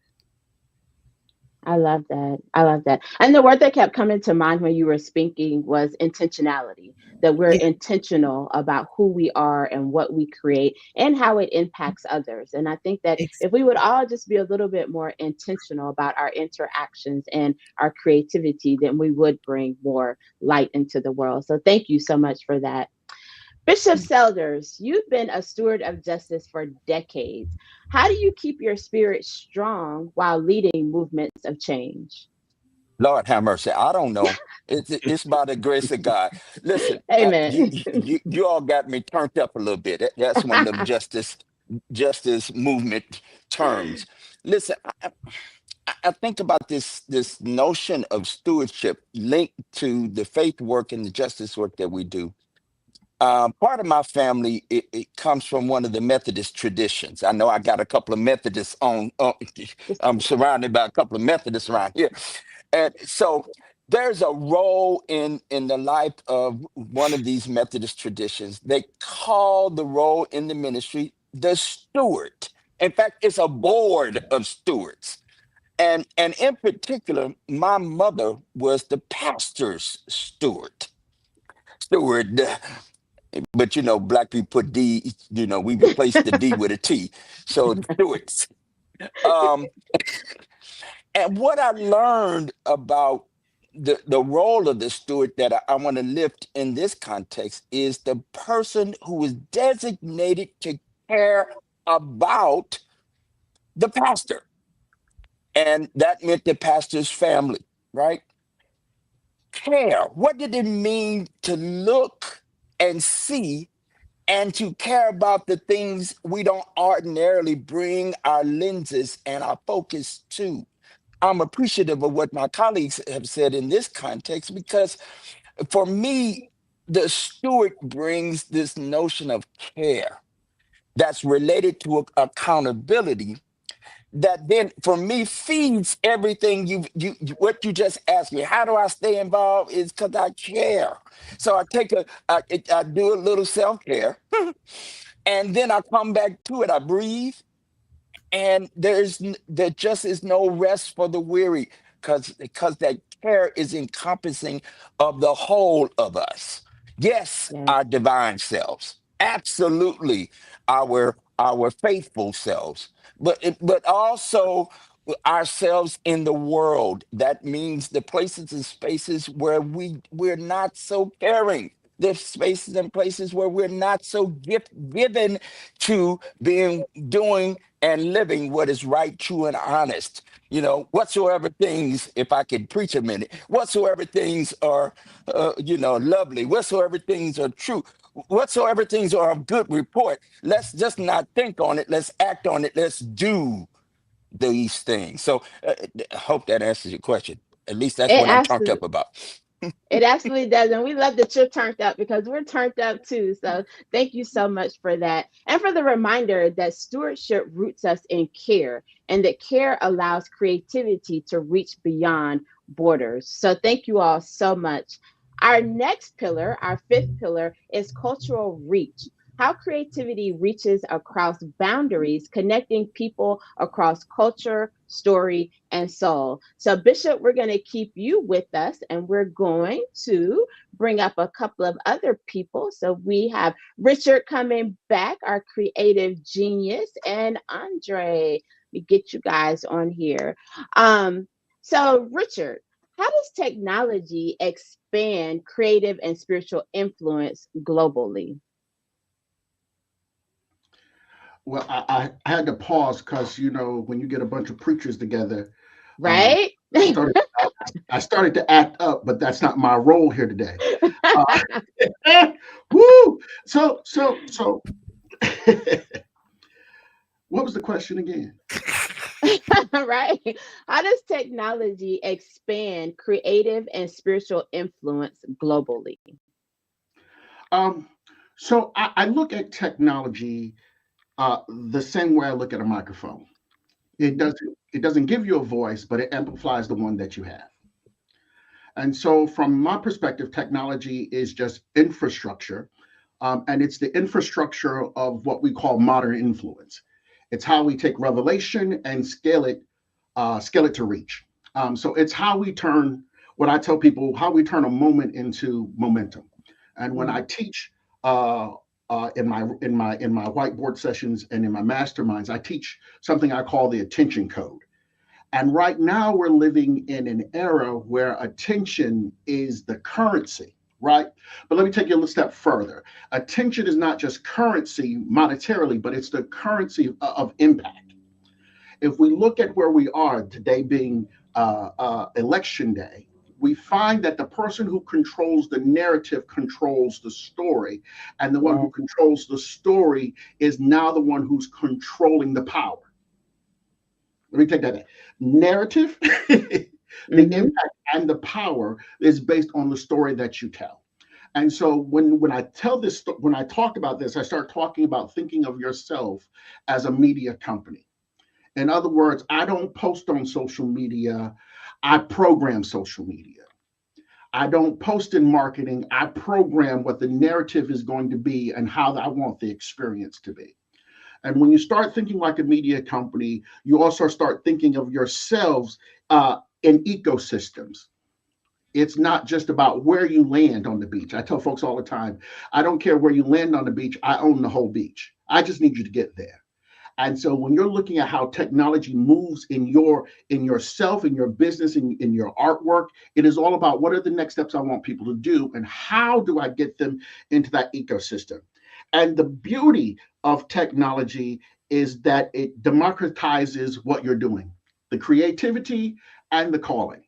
Speaker 2: I love that. I love that. And the word that kept coming to mind when you were speaking was intentionality, that we're
Speaker 9: Yeah.
Speaker 2: intentional about who we are and what we create and how it impacts others. And I think that
Speaker 9: Ex-
Speaker 2: if we would all just be a little bit more intentional about our interactions and our creativity, then we would bring more light into the world. So thank you so much for that. Bishop Selders, you've been a steward of justice for decades. How do you keep your spirit strong while leading movements of change?
Speaker 10: Lord have mercy. I don't know. It's by the grace of God. Listen,
Speaker 2: Amen.
Speaker 10: you all got me turned up a little bit. That's one of them justice movement terms. Listen, I think about this notion of stewardship linked to the faith work and the justice work that we do. Part of my family, it comes from one of the Methodist traditions. I know I got a couple of Methodists I'm surrounded by a couple of Methodists around here. And so there's a role in the life of one of these Methodist traditions. They call the role in the ministry the steward. In fact, it's a board of stewards. And in particular, my mother was the pastor's steward. But black people put D, we replaced the D with a T. So stewards. Um, and what I learned about the role of the steward that I want to lift in this context is the person who is designated to care about the pastor. And that meant the pastor's family, right? Care. What did it mean to look and see and to care about the things we don't ordinarily bring our lenses and our focus to? I'm appreciative of what my colleagues have said in this context because for me, the steward brings this notion of care that's related to accountability that then for me feeds everything what you just asked me. How do I stay involved? Is because I care. So I do a little self-care and then I come back to it. I breathe, and there just is no rest for the weary because that care is encompassing of the whole of us. Yes,
Speaker 2: Yes.
Speaker 10: our divine selves, absolutely our faithful selves, but also ourselves in the world. That means the places and spaces where we're not so caring, the spaces and places where we're not so given to being doing and living what is right, true, and honest. Whatsoever things, if I could preach a minute, whatsoever things are, lovely, whatsoever things are true, whatsoever things are of good report, let's just not think on it. Let's act on it. Let's do these things. So I hope that answers your question. At least that's
Speaker 2: It
Speaker 10: what I'm turned
Speaker 2: absolutely
Speaker 10: up about.
Speaker 2: It absolutely does. And we love that you're turned up because we're turned up too. So thank you so much for that. And for the reminder that stewardship roots us in care and that care allows creativity to reach beyond borders. So thank you all so much. Our next pillar, our fifth pillar, is cultural reach. How creativity reaches across boundaries, connecting people across culture, story, and soul. So, Bishop, we're going to keep you with us and we're going to bring up a couple of other people. So, we have Richard coming back, our creative genius, and Andre. We get you guys on here. So, Richard, how does technology expand creative and spiritual influence globally?
Speaker 7: Well, I had to pause because when you get a bunch of preachers together, um,
Speaker 2: Right?
Speaker 7: I started I started to act up, but that's not my role here today. Woo! So, what was the question again?
Speaker 2: Right? How does technology expand creative and spiritual influence globally?
Speaker 7: Um, so I look at technology the same way I look at a microphone. It doesn't give you a voice, but it amplifies the one that you have. And so, from my perspective, technology is just infrastructure, and it's the infrastructure of what we call modern influence. It's how we take revelation and scale it to reach. So it's how we turn, what I tell people, how we turn a moment into momentum. And when I teach in my whiteboard sessions and in my masterminds, I teach something I call the attention code. And right now we're living in an era where attention is the currency, right? But let me take you a little step further. Attention is not just currency monetarily, but it's the currency of impact. If we look at where we are today, being election day, we find that the person who controls the narrative controls the story, and the one who controls the story is now the one who's controlling the power. Let me take that back. Narrative, the impact and the power is based on the story that you tell. And so when I tell this, when I talk about this, I start talking about thinking of yourself as a media company. In other words, I don't post on social media, I program social media. I don't post in marketing, I program what the narrative is going to be and how I want the experience to be. And when you start thinking like a media company, you also start thinking of yourselves in ecosystems. It's not just about where you land on the beach. I tell folks all the time, I don't care where you land on the beach, I own the whole beach. I just need you to get there. And so when you're looking at how technology moves in yourself, in your business, in your artwork, it is all about what are the next steps I want people to do and how do I get them into that ecosystem. And the beauty of technology is that it democratizes what you're doing, the creativity and the calling.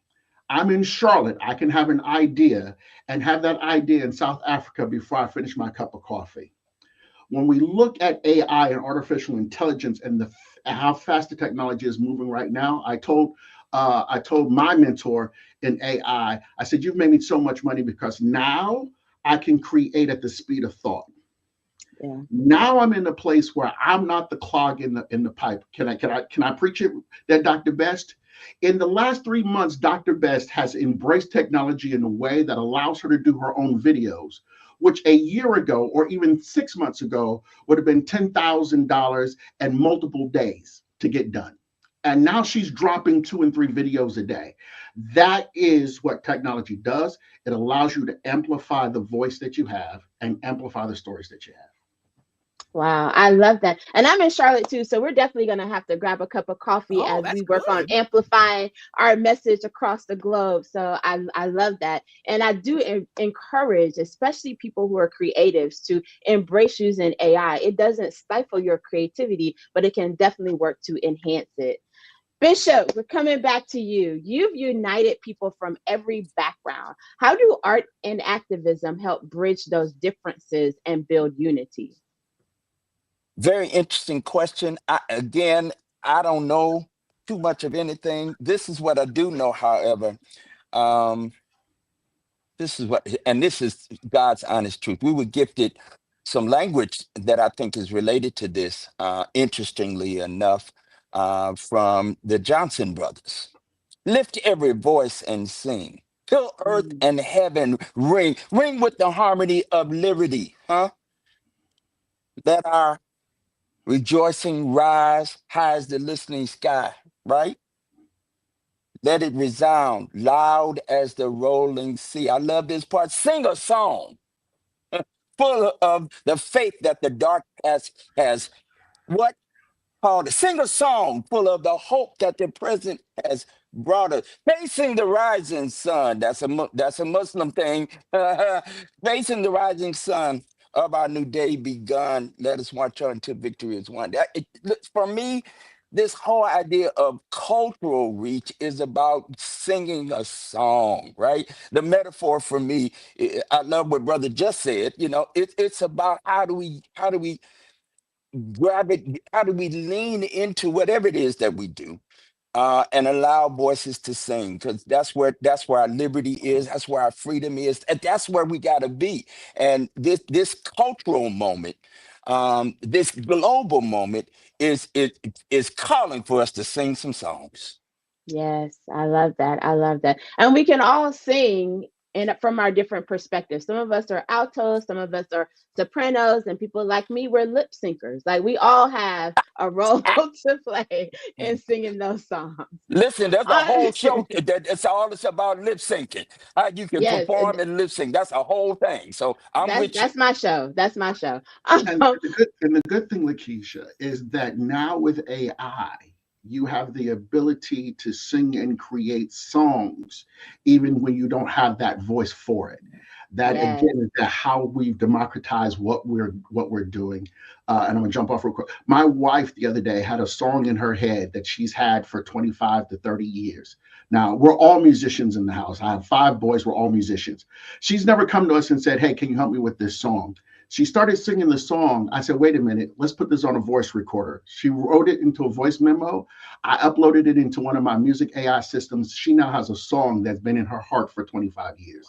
Speaker 7: I'm in Charlotte. I can have an idea and have that idea in South Africa before I finish my cup of coffee. When we look at AI and artificial intelligence and how fast the technology is moving right now, I told my mentor in AI, I said, "You've made me so much money because now I can create at the speed of thought."
Speaker 2: Yeah.
Speaker 7: Now I'm in a place where I'm not the clog in the pipe. Can I preach it? That Dr. Best. In the last 3 months, Dr. Best has embraced technology in a way that allows her to do her own videos, which a year ago or even 6 months ago would have been $10,000 and multiple days to get done. And now she's dropping 2 and 3 videos a day. That is what technology does. It allows you to amplify the voice that you have and amplify the stories that you have.
Speaker 2: Wow, I love that. And I'm in Charlotte too, so we're definitely going to have to grab a cup of coffee
Speaker 9: Oh,
Speaker 2: as
Speaker 9: that's
Speaker 2: we work on
Speaker 9: good.
Speaker 2: amplifying our message across the globe. So I love that. And I do encourage, especially people who are creatives, to embrace using AI. It doesn't stifle your creativity, but it can definitely work to enhance it. Bishop, we're coming back to you. You've united people from every background. How do art and activism help bridge those differences and build unity?
Speaker 10: Very interesting question. I don't know too much of anything. This is what I do know, however. Um, and this is God's honest truth. We were gifted some language that I think is related to this, interestingly enough, from the Johnson brothers. Lift every voice and sing. Till earth
Speaker 2: Mm,
Speaker 10: and heaven ring. Ring with the harmony of liberty, huh? Let our rejoicing rise high as the listening sky, right? Let it resound loud as the rolling sea. I love this part. Sing a song full of the faith that the dark has what called it. Sing a song full of the hope that the present has brought us. Facing the rising sun. That's a Muslim thing. Facing the rising sun of our new day begun. Let us march on until victory is won. For me, this whole idea of cultural reach is about singing a song, right? The metaphor for me, I love what Brother just said. It's about how do we grab it, how do we lean into whatever it is that we do, and allow voices to sing, because that's where our liberty is, that's where our freedom is, and that's where we got to be. And this cultural moment, this global moment is calling for us to sing some songs.
Speaker 2: yes, I love that. I love that. And we can all sing and from our different perspectives. Some of us are altos, some of us are sopranos, and people like me, we're lip syncers. Like we all have a role to play in singing those songs.
Speaker 10: Listen, there's a
Speaker 2: Uh,
Speaker 10: whole show that it's all it's about lip syncing. How you can
Speaker 2: yes,
Speaker 10: perform and lip sync. That's a whole thing. So I'm with you.
Speaker 2: that's my show. That's my show.
Speaker 7: And the good thing, Lakeisha, is that now with AI, you have the ability to sing and create songs, even when you don't have that voice for it. That
Speaker 2: Yes.
Speaker 7: again is that how we've democratized what we're doing. And I'm gonna jump off real quick. My wife the other day had a song in her head that she's had for 25 to 30 years. Now we're all musicians in the house. I have 5 boys. We're all musicians. She's never come to us and said, "Hey, can you help me with this song?" She started singing the song. I said, "Wait a minute, let's put this on a voice recorder." She wrote it into a voice memo. I uploaded it into one of my music AI systems. She now has a song that's been in her heart for 25 years.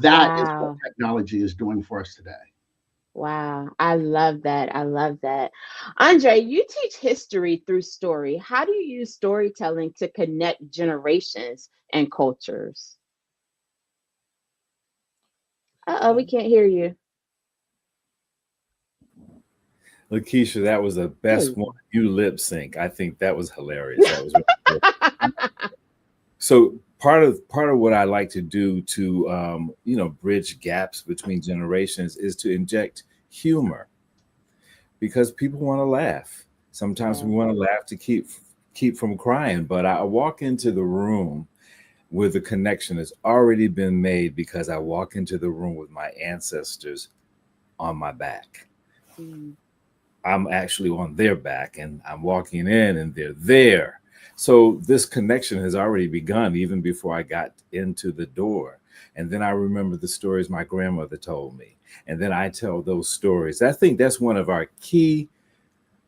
Speaker 7: That is what
Speaker 2: Wow.
Speaker 7: technology is doing for us today.
Speaker 2: Wow. I love that. I love that. Andre, you teach history through story. How do you use storytelling to connect generations and cultures? Uh-oh, we can't hear you.
Speaker 8: Lakeisha, that was the best
Speaker 2: Hey.
Speaker 8: one. You lip sync. I think that was hilarious. That was really good. So part of what I like to do to bridge gaps between generations is to inject humor, because people want to laugh. Sometimes we
Speaker 2: Yeah.
Speaker 8: want to laugh to keep from crying. But I walk into the room where the connection has already been made, because I walk into the room with my ancestors on my back.
Speaker 2: Mm.
Speaker 8: I'm actually on their back, and I'm walking in and they're there. So this connection has already begun even before I got into the door. And then I remember the stories my grandmother told me. And then I tell those stories. I think that's one of our key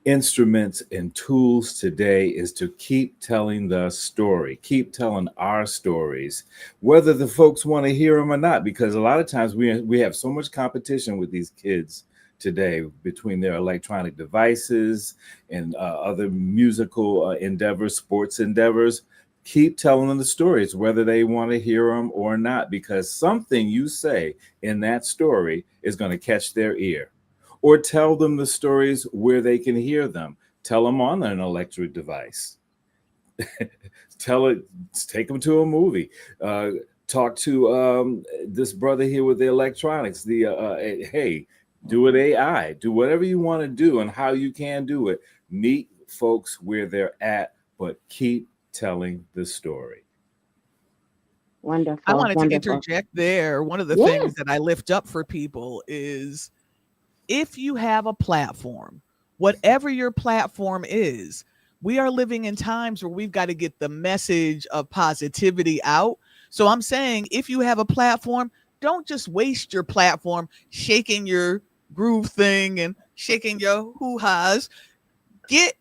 Speaker 8: instruments and tools today, is to keep telling the story, keep telling our stories, whether the folks want to hear them or not, because a lot of times we have so much competition with these kids today between their electronic devices and other musical endeavors, sports endeavors. Keep telling them the stories, whether they want to hear them or not, because something you say in that story is going to catch their ear. Or tell them the stories where they can hear them. Tell them on an electric device. Take them to a movie. Talk to this brother here with the electronics. Hey, do it AI. Do whatever you want to do and how you can do it. Meet folks where they're at, but keep telling the story.
Speaker 2: Wonderful.
Speaker 9: I wanted to
Speaker 2: Wonderful.
Speaker 9: interject there. One of the
Speaker 2: Yes.
Speaker 9: things that I lift up for people is, if you have a platform, whatever your platform is, we are living in times where we've got to get the message of positivity out. So I'm saying, if you have a platform, don't just waste your platform shaking your groove thing and shaking your hoo-has. Get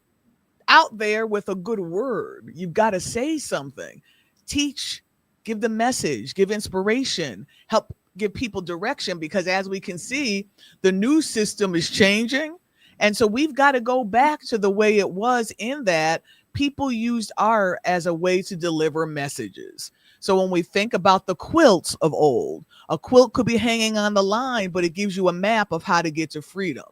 Speaker 9: out there with a good word. You've got to say something. Teach, give the message, give inspiration, help give people direction, because as we can see, the news system is changing. And so we've got to go back to the way it was, in that people used art as a way to deliver messages. So when we think about the quilts of old, a quilt could be hanging on the line, but it gives you a map of how to get to freedom.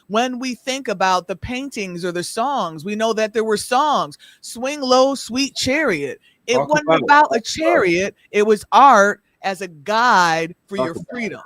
Speaker 9: When we think about the paintings or the songs, we know that there were songs, Swing Low, Sweet Chariot. It
Speaker 8: Talk
Speaker 9: wasn't
Speaker 8: about it.
Speaker 9: about a chariot. It was art as a guide for
Speaker 8: Talk
Speaker 9: your
Speaker 8: about it.
Speaker 9: freedom.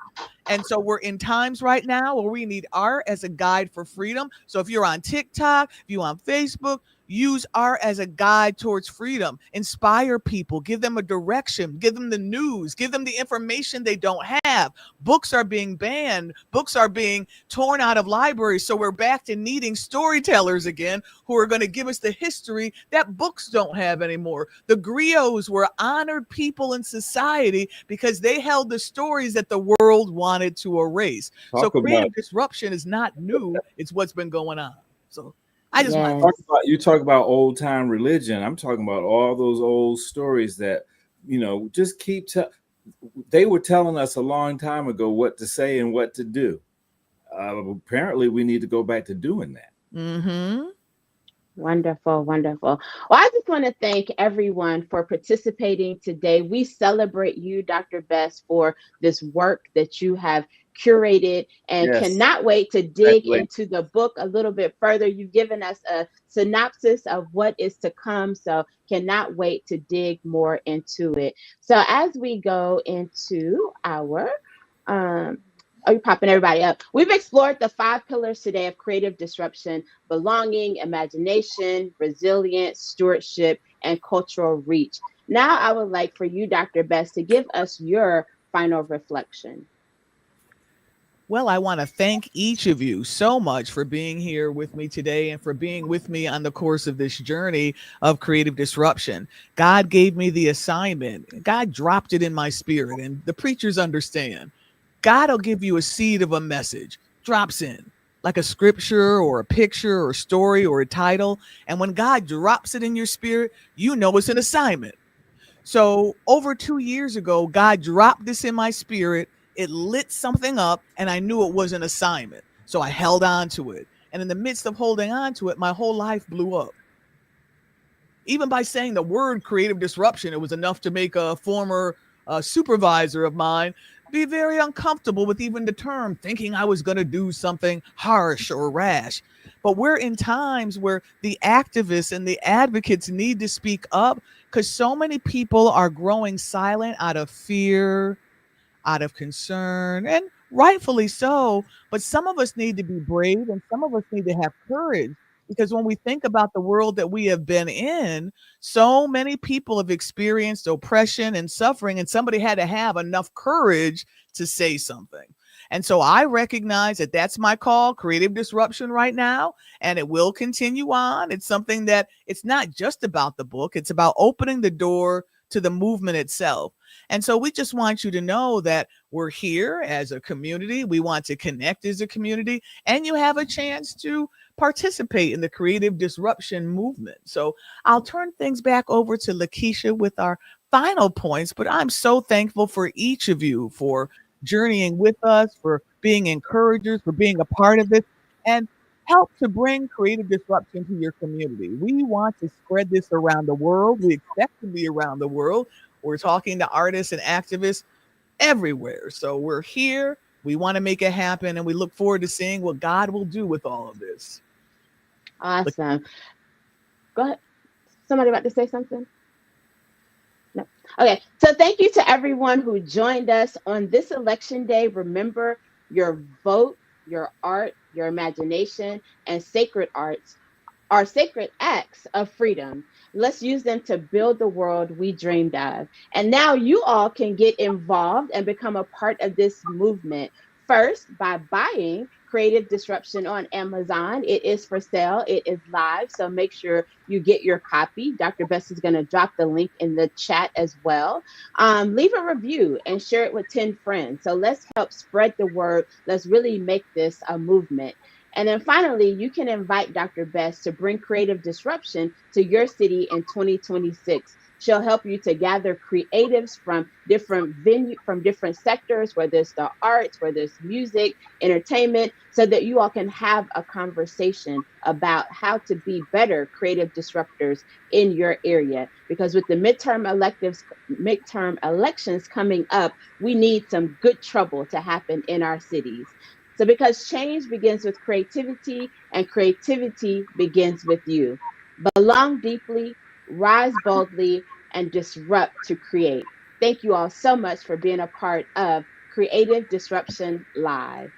Speaker 9: And so we're in times right now where we need art as a guide for freedom. So if you're on TikTok, if you're on Facebook, use art as a guide towards freedom. Inspire people, give them a direction, give them the news, give them the information they don't have. Books are being banned, books are being torn out of libraries. So we're back to needing storytellers again, who are going to give us the history that books don't have anymore. The griots were honored people in society because they held the stories that the world wanted to erase. So
Speaker 8: Talk about
Speaker 9: creative disruption is not new, it's what's been going on. So I just want
Speaker 2: Yes.
Speaker 8: you talk about old time religion. I'm talking about all those old stories that, just they were telling us a long time ago what to say and what to do. Apparently we need to go back to doing that.
Speaker 9: Mm-hmm.
Speaker 2: Wonderful, wonderful. Well, I just want to thank everyone for participating today. We celebrate you, Dr. Best, for this work that you have curated and
Speaker 8: Yes,
Speaker 2: cannot wait to dig
Speaker 8: congratulations.
Speaker 2: into the book a little bit further. You've given us a synopsis of what is to come, so cannot wait to dig more into it. So as we go into our are you popping everybody up? We've explored the 5 pillars today of creative disruption: belonging, imagination, resilience, stewardship, and cultural reach. Now, I would like for you, Dr. Best, to give us your final reflection.
Speaker 9: Well, I want to thank each of you so much for being here with me today and for being with me on the course of this journey of creative disruption. God gave me the assignment, God dropped it in my spirit, and the preachers understand. God will give you a seed of a message, drops in like a scripture or a picture or a story or a title. And when God drops it in your spirit, you know it's an assignment. So over 2 years ago, God dropped this in my spirit. It lit something up, and I knew it was an assignment. So I held on to it. And in the midst of holding on to it, my whole life blew up. Even by saying the word creative disruption, it was enough to make a former supervisor of mine be very uncomfortable with even the term, thinking I was going to do something harsh or rash. But we're in times where the activists and the advocates need to speak up because so many people are growing silent out of fear, out of concern, and rightfully so. But some of us need to be brave and some of us need to have courage because when we think about the world that we have been in, so many people have experienced oppression and suffering, and somebody had to have enough courage to say something. And so I recognize that that's my call, creative disruption right now, and it will continue on. It's something that it's not just about the book, it's about opening the door to the movement itself. And so we just want you to know that we're here as a community. We want to connect as a community, and you have a chance to participate in the creative disruption movement. So I'll turn things back over to Lakeisha with our final points, but I'm so thankful for each of you for journeying with us, for being encouragers, for being a part of it, and help to bring creative disruption to your community. We want to spread this around the world. We expect to be around the world. We're talking to artists and activists everywhere. So we're here. We want to make it happen, and we look forward to seeing what God will do with all of this.
Speaker 2: Awesome. Go ahead. Somebody about to say something? No. Okay. So thank you to everyone who joined us on this election day. Remember, your vote, your art, your imagination, and sacred arts are sacred acts of freedom. Let's use them to build the world we dreamed of. And now you all can get involved and become a part of this movement. First, by buying Creative Disruption on Amazon. It is for sale, it is live. So make sure you get your copy. Dr. Best is going to drop the link in the chat as well. Leave a review and share it with 10 friends. So let's help spread the word. Let's really make this a movement. And then finally, you can invite Dr. Best to bring creative disruption to your city in 2026. She'll help you to gather creatives from different sectors, whether it's the arts, whether it's music, entertainment, so that you all can have a conversation about how to be better creative disruptors in your area. Because with the midterm elections coming up, we need some good trouble to happen in our cities. So, because change begins with creativity, and creativity begins with you. Belong deeply, rise boldly, and disrupt to create. Thank you all so much for being a part of Creative Disruption Live.